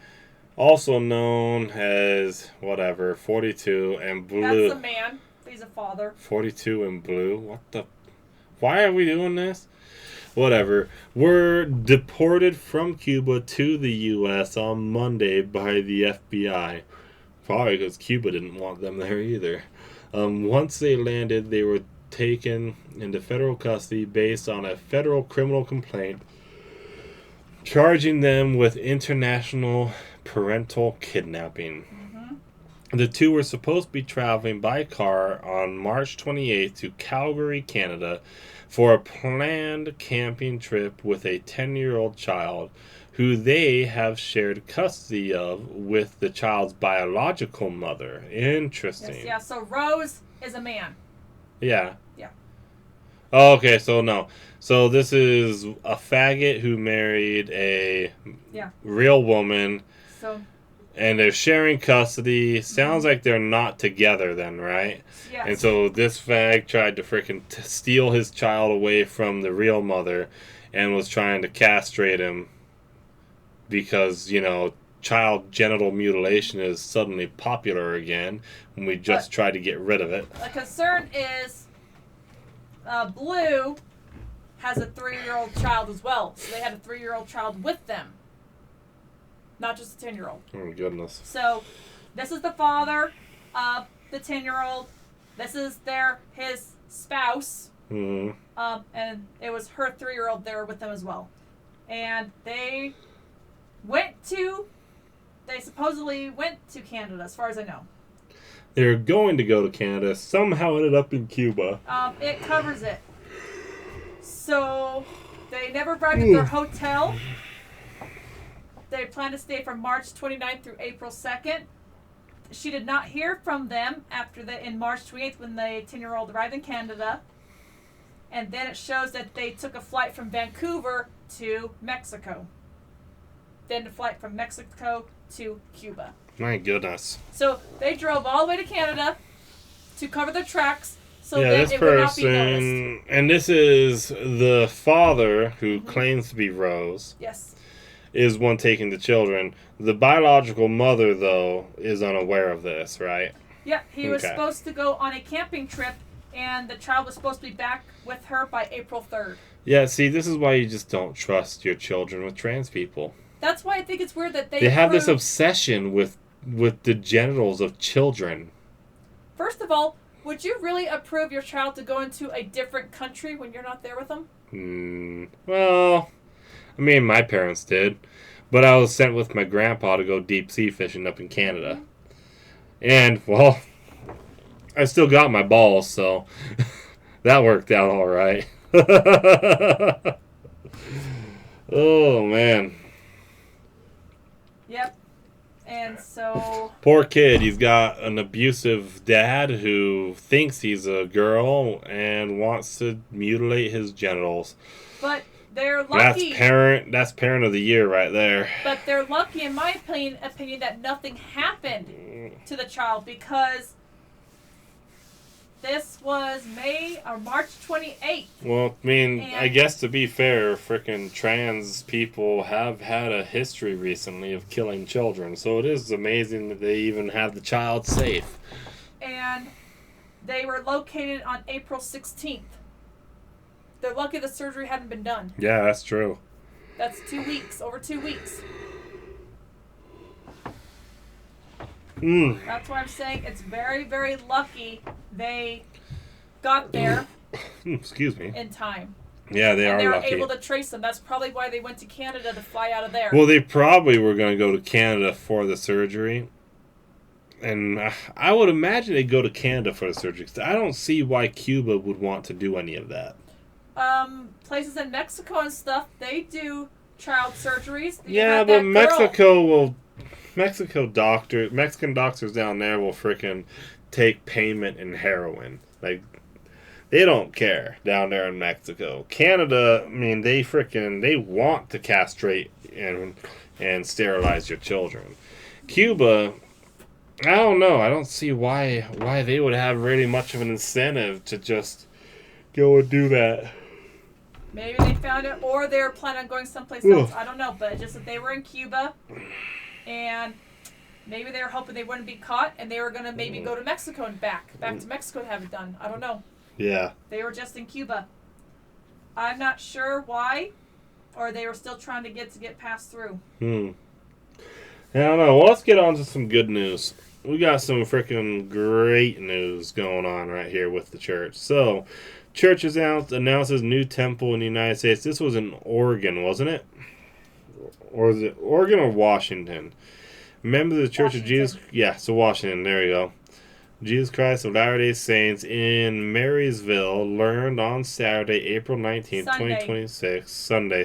also known as 42 and Blue. That's a man. He's a father. 42 and Blue. What the? Why are we doing this? Whatever. Were deported from Cuba to the U.S. on Monday by the FBI. Probably because Cuba didn't want them there either. Once they landed, they were taken into federal custody based on a federal criminal complaint charging them with international parental kidnapping. Mm-hmm. The two were supposed to be traveling by car on March 28th to Calgary, Canada, for a planned camping trip with a 10-year-old child who they have shared custody of with the child's biological mother. Interesting. Yes, yeah, so Rose is a man. Yeah. Yeah. Oh, okay, so no. So this is a faggot who married a real woman. So... And they're sharing custody. Sounds like they're not together then, right? Yes. And so this fag tried to freaking steal his child away from the real mother and was trying to castrate him because, child genital mutilation is suddenly popular again when we just tried to get rid of it. The concern is Blue has a 3-year-old child as well. So they had a 3-year-old child with them. Not just a 10-year-old. Oh, my goodness. So, this is the father of the 10-year-old. This is his spouse. Mm-hmm. And it was her 3-year-old there with them as well. And they supposedly went to Canada, as far as I know. They were going to go to Canada. Somehow ended up in Cuba. It covers it. So, they never arrived at their hotel. They plan to stay from March 29th through April 2nd. She did not hear from them in March 28th when the 10-year-old arrived in Canada. And then it shows that they took a flight from Vancouver to Mexico. Then a flight from Mexico to Cuba. My goodness. So they drove all the way to Canada to cover their tracks so that it would not be noticed. And this is the father who claims to be Rose. Yes. Is one taking the children. The biological mother, though, is unaware of this, right? Yeah, he was supposed to go on a camping trip, and the child was supposed to be back with her by April 3rd. Yeah, see, this is why you just don't trust your children with trans people. That's why I think it's weird that they have this obsession with the genitals of children. First of all, would you really approve your child to go into a different country when you're not there with them? Well... I mean, my parents did. But I was sent with my grandpa to go deep sea fishing up in Canada. And, well, I still got my balls, so that worked out all right. Oh, man. Yep. And so... Poor kid. He's got an abusive dad who thinks he's a girl and wants to mutilate his genitals. But... they're lucky. That's parent of the year right there. But they're lucky, in my opinion, that nothing happened to the child, because this was March 28th. Well, I mean, I guess to be fair, frickin' trans people have had a history recently of killing children, so it is amazing that they even have the child safe. And they were located on April 16th. They're lucky the surgery hadn't been done. Yeah, that's true. That's 2 weeks, over 2 weeks. That's why I'm saying it's very, very lucky they got there Excuse me. in time. Yeah, they are lucky. And they lucky. were able to trace them. That's probably why they went to Canada to fly out of there. Well, they probably were going to go to Canada for the surgery. And I would imagine they'd go to Canada for the surgery. I don't see why Cuba would want to do any of that. Places in Mexico and stuff, they do child surgeries. Yeah, but Mexican doctors down there will freaking take payment in heroin. Like, they don't care down there in Mexico. Canada, I mean, they want to castrate and sterilize your children. Cuba, I don't know. I don't see why they would have really much of an incentive to just go and do that. Maybe they found it, or they were planning on going someplace else. I don't know, but just that they were in Cuba, and maybe they were hoping they wouldn't be caught, and they were going to maybe go to Mexico and back to Mexico to have it done. I don't know. Yeah. They were just in Cuba. I'm not sure why, or they were still trying to get passed through. I don't know. Well, let's get on to some good news. We got some freaking great news going on right here with the church. So, church announces new temple in the United States. This was in Oregon, wasn't it? Or is it Oregon or Washington? Members of the Church of Jesus... Yeah, so Washington. There you go. Jesus Christ of Latter-day Saints in Marysville learned on Saturday, April 19th, 2026... Sunday,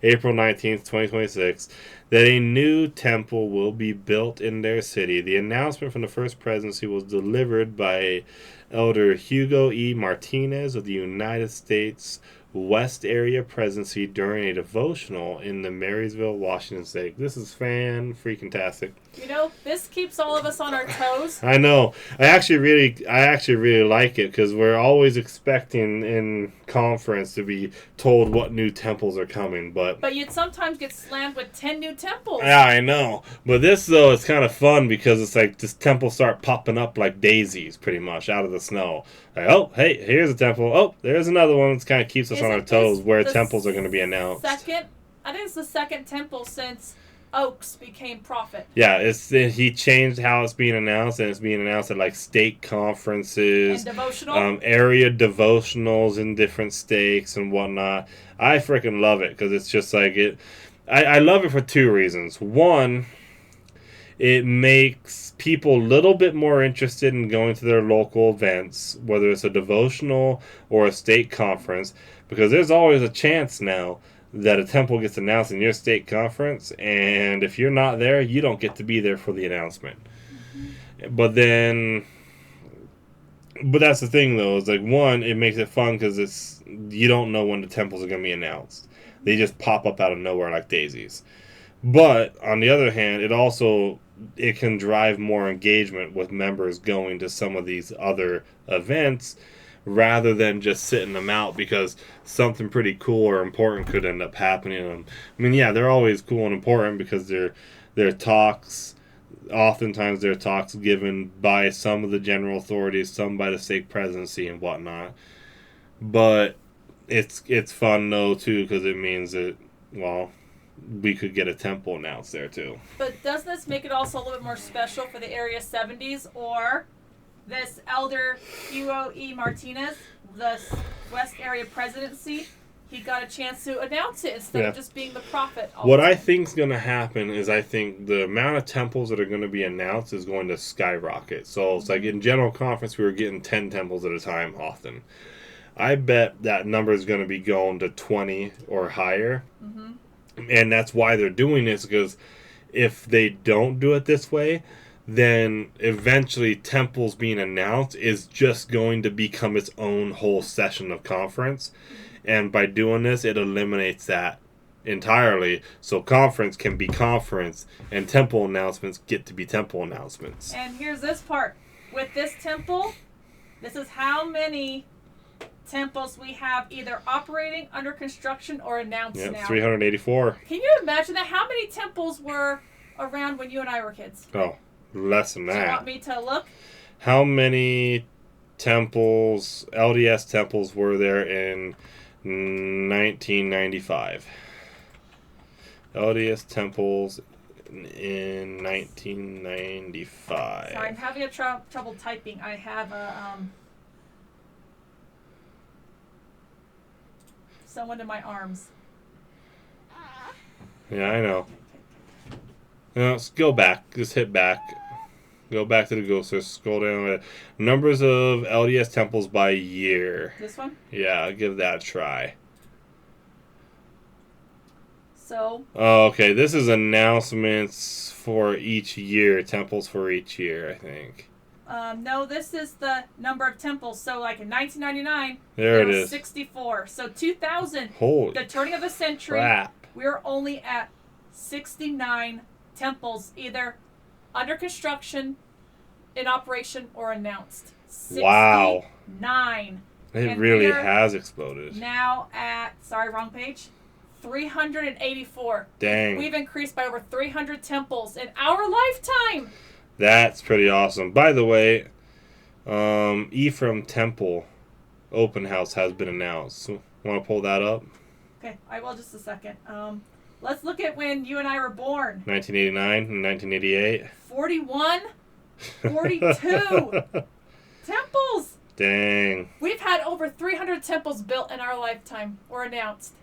April 19th, 2026... that a new temple will be built in their city. The announcement from the First Presidency was delivered by Elder Hugo E. Martinez of the United States West Area Presidency during a devotional in the Marysville, Washington State. This is fan-freaking-tastic. You know, this keeps all of us on our toes. I know. I actually really like it, because we're always expecting in conference to be told what new temples are coming, but you'd sometimes get slammed with 10 new temples. Yeah, I know. But this, though, is kind of fun, because it's like this temples start popping up like daisies, pretty much, out of the snow. Like, oh, hey, here's a temple. Oh, there's another one. It kind of keeps us on our toes where temples are going to be announced. I think it's the second temple since Oaks became prophet. Yeah, he changed how it's being announced, and it's being announced at like state conferences, and devotional, area devotionals in different states and whatnot. I freaking love it, because it's just like it. I love it for two reasons. One, it makes people a little bit more interested in going to their local events, whether it's a devotional or a state conference, because there's always a chance now that a temple gets announced in your state conference, and if you're not there, you don't get to be there for the announcement. But that's the thing, though, is like, one, it makes it fun because you don't know when the temples are going to be announced. They just pop up out of nowhere like daisies. But on the other hand, it can drive more engagement with members going to some of these other events, rather than just sitting them out because something pretty cool or important could end up happening. I mean, yeah, they're always cool and important because they're talks. Oftentimes they're talks given by some of the general authorities, some by the state presidency and whatnot. But it's fun, though, too, because it means that, well, we could get a temple announced there, too. But doesn't this make it also a little bit more special for the Area 70s, or this Elder Hugo E. Martinez, the West Area Presidency? He got a chance to announce it instead of just being the prophet. What I think's going to happen is I think the amount of temples that are going to be announced is going to skyrocket. So it's like in general conference, we were getting 10 temples at a time often. I bet that number is going to be going to 20 or higher. Mm-hmm. And that's why they're doing this, because if they don't do it this way, then eventually temples being announced is just going to become its own whole session of conference. And by doing this, it eliminates that entirely. So conference can be conference, and temple announcements get to be temple announcements. And here's this part. With this temple, this is how many temples we have either operating, under construction, or announced now. 384. Can you imagine that? How many temples were around when you and I were kids? Oh, less than that. Do you want me to look? How many temples, LDS temples, were there in 1995? LDS temples in 1995. Sorry, I'm having trouble typing. I have a someone in my arms. Yeah, I know. Let's go back. Just hit back. Go back to the Google search. Scroll down. Numbers of LDS temples by year. This one? Yeah, I'll give that a try. So. Oh, okay. This is announcements for each year. Temples for each year, I think. No, this is the number of temples. So, like in 1999, there it were is. 64. So, 2000, Holy the turning of the century, crap. we were only at 69 temples, either under construction, in operation, or announced. 69. Wow. It And really we're has exploded. Now at, sorry, wrong page, 384. Dang. We've increased by over 300 temples in our lifetime. That's pretty awesome. By the way, Ephraim Temple Open House has been announced. Want to pull that up? Okay, I will just a second. Let's look at when you and I were born. 1989 and 1988. 41, 42 temples. Dang. We've had over 300 temples built in our lifetime or announced.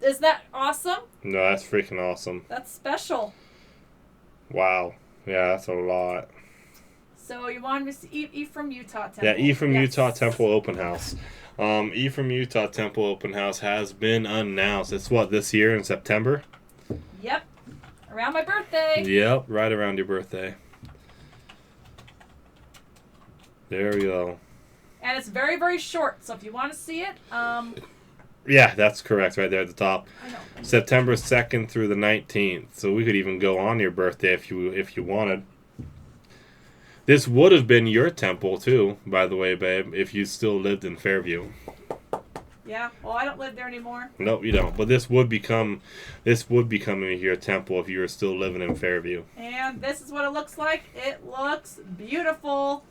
Isn't that awesome? No, that's freaking awesome. That's special. Wow. Yeah, that's a lot. So you wanted me to see Ephraim, Utah Temple. Yeah, Ephraim, Utah Temple Open House. Ephraim, Utah Temple Open House has been announced. It's what, this year in September? Yep. Around my birthday. Yep, right around your birthday. There we go. And it's very, very short. So if you want to see it, yeah, that's correct, right there at the top. I know. September 2nd through the 19th. So we could even go on your birthday if you wanted. This would have been your temple too, by the way, babe, if you still lived in Fairview. Yeah. Well, I don't live there anymore. Nope, you don't. But this would become your temple if you were still living in Fairview. And this is what it looks like. It looks beautiful.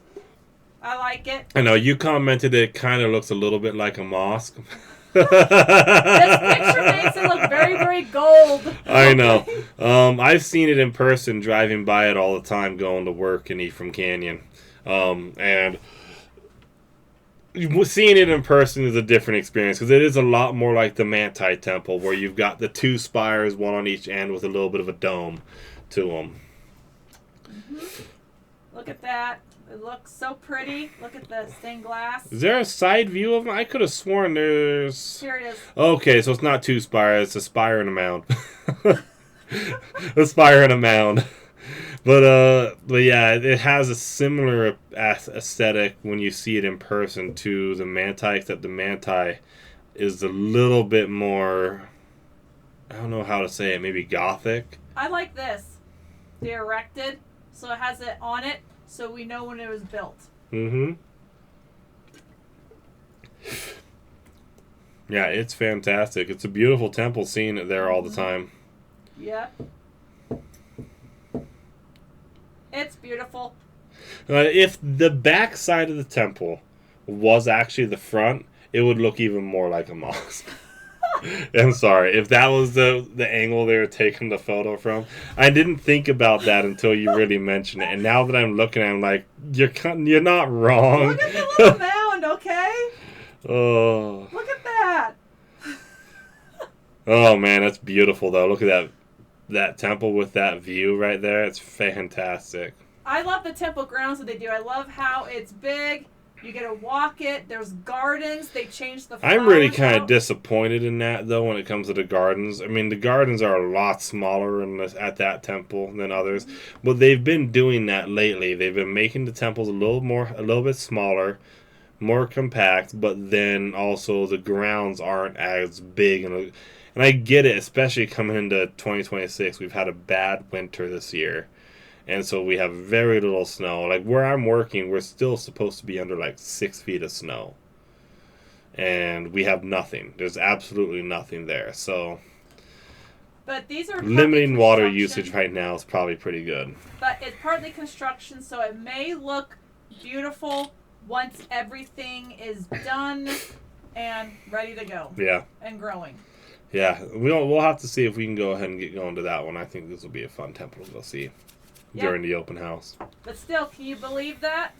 I like it. I know you commented it kind of looks a little bit like a mosque. This picture makes it look very, very gold. I know. I've seen it in person, driving by it all the time, going to work in Ephraim Canyon, and seeing it in person is a different experience because it is a lot more like the Manti Temple, where you've got the two spires, one on each end, with a little bit of a dome to them. Mm-hmm. Look at that. It looks so pretty. Look at the stained glass. Is there a side view of them? I could have sworn there's... Here it is. Okay, so it's not two spires. It's a spire and a mound. A spire and a mound. But yeah, it has a similar aesthetic when you see it in person to the Manti, except the Manti is a little bit more... I don't know how to say it. Maybe Gothic? I like this. The erected. So it has it on it. So we know when it was built. Mm-hmm. Yeah, it's fantastic. It's a beautiful temple, seeing it there all the time. Yep. It's beautiful. If the back side of the temple was actually the front, it would look even more like a mosque. I'm sorry. If that was the angle they were taking the photo from, I didn't think about that until you really mentioned it. And now that I'm looking at it, I'm like, you're not wrong. Look at the little mound, okay? Oh. Look at that. Oh, man, that's beautiful, though. Look at that temple with that view right there. It's fantastic. I love the temple grounds that they do. I love how it's big. You get to walk it. There's gardens. They changed the flowers. I'm really kind of out. disappointed in that, though, when it comes to the gardens. I mean, the gardens are a lot smaller at that temple than others. But they've been doing that lately. They've been making the temples a little bit smaller, more compact, but then also the grounds aren't as big. And I get it, especially coming into 2026. We've had a bad winter this year. And so we have very little snow. Like where I'm working, we're still supposed to be under like 6 feet of snow. And we have nothing. There's absolutely nothing there. So but these are limiting water usage right now is probably pretty good. But it's partly construction, so it may look beautiful once everything is done and ready to go. Yeah. And growing. Yeah, we'll have to see if we can go ahead and get going to that one. I think this will be a fun temple to go see during the open house. But still, can you believe that?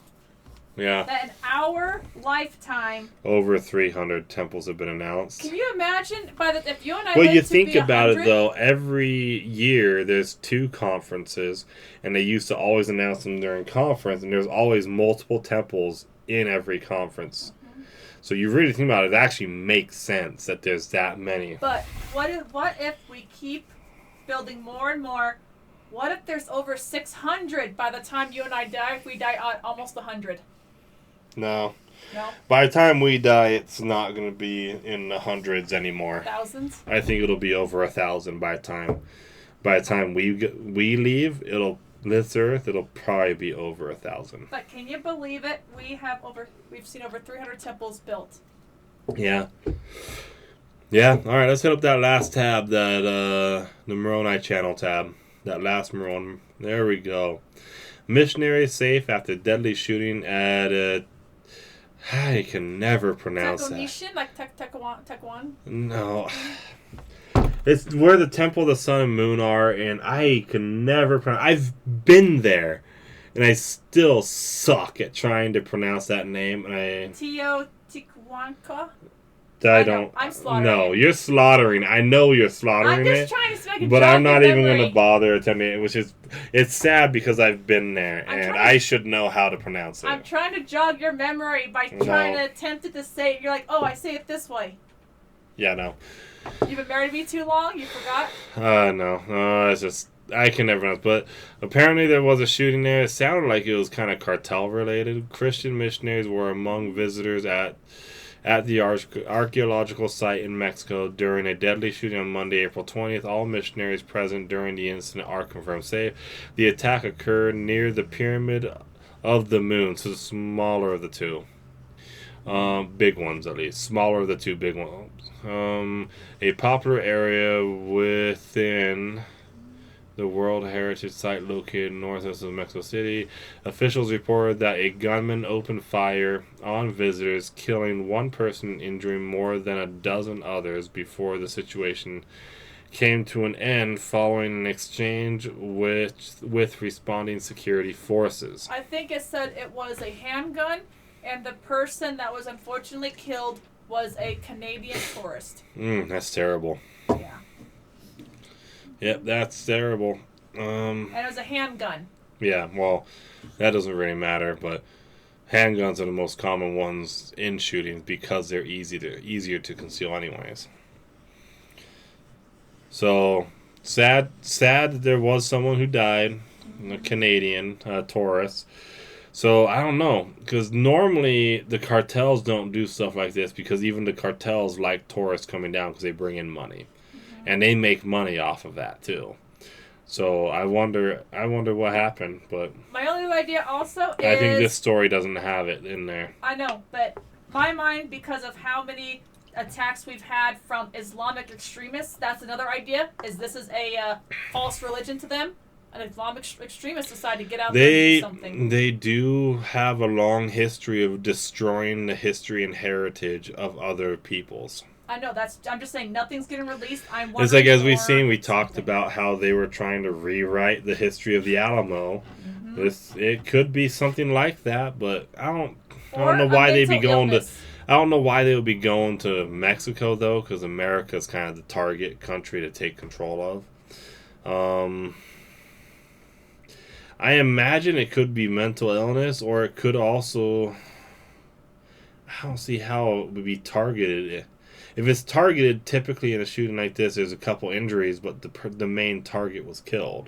Yeah. That in our lifetime, over 300 temples have been announced. Can you imagine if you and I Well, lived you to think be about 100, it though, every year there's 2 conferences, and they used to always announce them during conference, and there's always multiple temples in every conference. Mm-hmm. So you really think about it, it actually makes sense that there's that many. But what if we keep building more and more? What if there's over 600 by the time you and I die? If we die at almost 100. No. No. By the time we die, it's not going to be in the hundreds anymore. Thousands. I think it'll be over 1,000 by the time we leave. This earth, it'll probably be over 1,000. But can you believe it? We've seen over 300 temples built. Yeah. Yeah. All right. Let's hit up that last tab, the Moroni channel tab. That last Moroni. There we go. Missionary safe after deadly shooting at a. I can never pronounce that. Like Tecuan? No. It's where the Temple of the Sun and Moon are, and I can never pronounce. I've been there, and I still suck at trying to pronounce that name. And Teotihuacan? I don't. I'm slaughtering. No, you're slaughtering. I know you're slaughtering I'm just trying to make but I'm not even going to bother attempting it, which is it's sad because I've been there and I should know how to pronounce it. I'm trying to jog your memory by trying to attempt it to say it. You're like, oh, I say it this way. Yeah, no. You've been married to me too long? You forgot? No. It's just I can never pronounce. But apparently there was a shooting there. It sounded like it was kind of cartel related. Christian missionaries were among visitors at the archaeological site in Mexico during a deadly shooting on Monday, April 20th. All missionaries present during the incident are confirmed safe. The attack occurred near the Pyramid of the Moon, so the smaller of the two. Big ones, at least. Smaller of the 2 big ones. A popular area within the World Heritage Site located northwest of Mexico City. Officials reported that a gunman opened fire on visitors, killing 1 person and injuring more than a dozen others before the situation came to an end following an exchange with responding security forces. I think it said it was a handgun, and the person that was unfortunately killed was a Canadian tourist. That's terrible. Yeah. Yep, that's terrible. And it was a handgun. Yeah, well, that doesn't really matter, but handguns are the most common ones in shootings because they're easier to conceal anyways. So, sad that there was someone who died, a Canadian tourist. So, I don't know, because normally the cartels don't do stuff like this because even the cartels like tourists coming down because they bring in money. And they make money off of that too. So I wonder what happened, but my only idea also is I think this story doesn't have it in there. I know, but my mind, because of how many attacks we've had from Islamic extremists, that's another idea. This is a false religion to them? An Islamic extremist decided to get out there and do something. They do have a long history of destroying the history and heritage of other peoples. I know, I'm just saying nothing's getting released. It's like, as we've seen, we talked about how they were trying to rewrite the history of the Alamo. Mm-hmm. It could be something like that, but I don't know why they'd be going to. I don't know why they would be going to Mexico though, because America is kind of the target country to take control of. I imagine it could be mental illness, or it could also. I don't see how it would be targeted. If it's targeted, typically in a shooting like this, there's a couple injuries, but the main target was killed.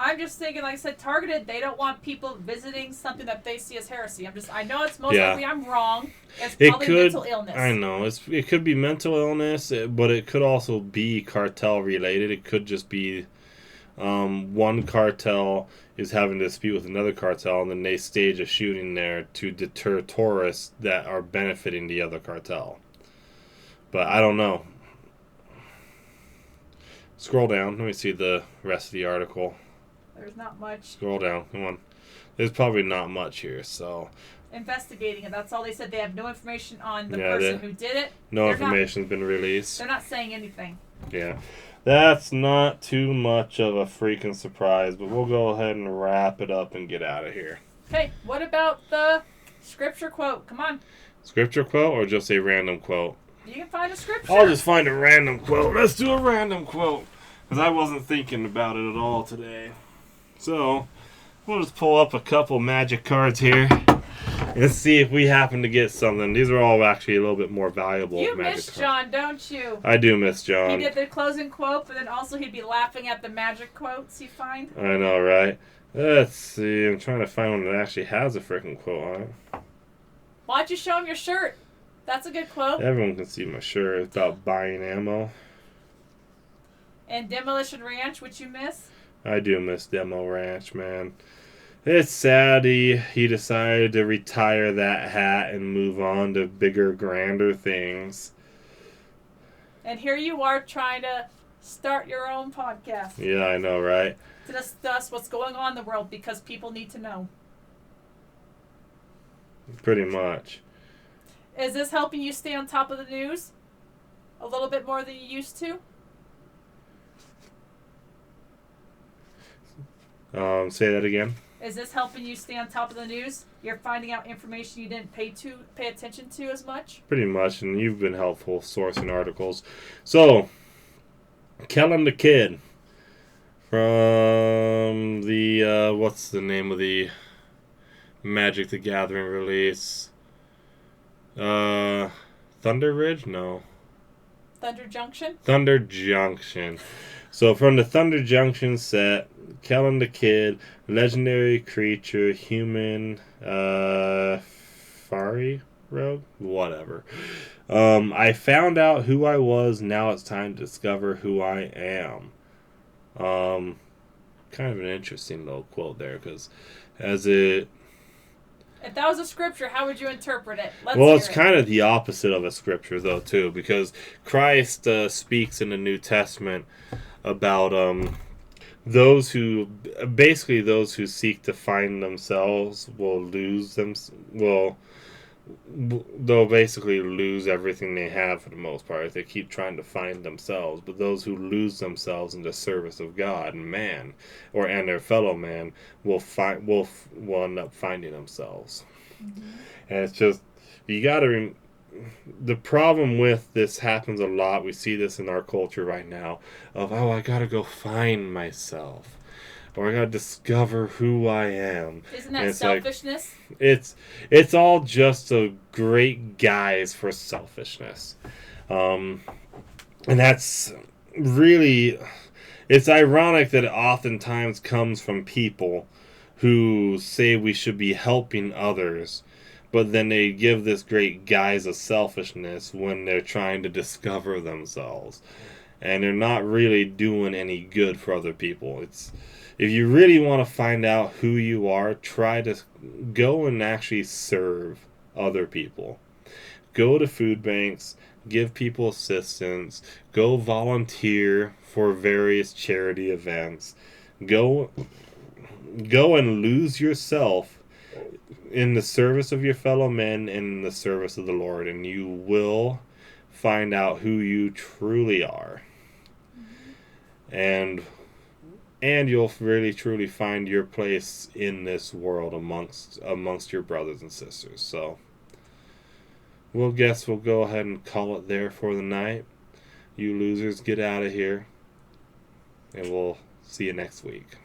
I'm just thinking, like I said, targeted. They don't want people visiting something that they see as heresy. I know it's most likely I'm wrong. It's probably mental illness. I know it could be mental illness, but it could also be cartel related. It could just be one cartel is having a dispute with another cartel, and then they stage a shooting there to deter tourists that are benefiting the other cartel. But I don't know. Scroll down. Let me see the rest of the article. There's not much. Scroll down. Come on. There's probably not much here, so. Investigating it. That's all they said. They have no information on the person who did it. No information's been released. They're not saying anything. Yeah. That's not too much of a freaking surprise, but we'll go ahead and wrap it up and get out of here. Okay, what about the scripture quote? Come on. Scripture quote or just a random quote? You can find a scripture. I'll just find a random quote. Let's do a random quote. Because I wasn't thinking about it at all today. So, we'll just pull up a couple magic cards here. And see if we happen to get something. These are all actually a little bit more valuable. You miss John, don't you? I do miss John. He did the closing quote, but then also he'd be laughing at the magic quotes you find. I know, right? Let's see. I'm trying to find one that actually has a freaking quote on it. Why don't you show him your shirt? That's a good quote. Everyone can see my shirt. It's about buying ammo. And Demolition Ranch, which you miss? I do miss Demo Ranch, man. It's sad he decided to retire that hat and move on to bigger, grander things. And here you are trying to start your own podcast. Yeah, I know, right? To discuss what's going on in the world because people need to know. Pretty much. Is this helping you stay on top of the news? A little bit more than you used to? Say that again. Is this helping you stay on top of the news? You're finding out information you didn't pay attention to as much? Pretty much, and you've been helpful sourcing articles. So, Kellen the Kid from the, what's the name of the Magic the Gathering release? Thunder Ridge? No. Thunder Junction? Thunder Junction. So from the Thunder Junction set, Kellen the Kid, legendary creature, human, fairy rogue, whatever. I found out who I was. Now it's time to discover who I am. Kind of an interesting little quote there, because if that was a scripture, how would you interpret it? It's kind of the opposite of a scripture, though, too, because Christ speaks in the New Testament about those who seek to find themselves they'll basically lose everything they have for the most part if they keep trying to find themselves. But those who lose themselves in the service of God and man, and their fellow man, will end up finding themselves. Mm-hmm. And it's just, you gotta the problem with this happens a lot. We see this in our culture right now of, I gotta go find myself, or I gotta discover who I am. Isn't that selfishness? It's all just a great guise for selfishness. And that's really, it's ironic that it oftentimes comes from people who say we should be helping others, but then they give this great guise of selfishness when they're trying to discover themselves. And they're not really doing any good for other people. If you really want to find out who you are, try to go and actually serve other people. Go to food banks, give people assistance, go volunteer for various charity events. Go and lose yourself in the service of your fellow men and in the service of the Lord, and you will find out who you truly are. And you'll really truly find your place in this world amongst your brothers and sisters. So we'll go ahead and call it there for the night. You losers, get out of here, and we'll see you next week.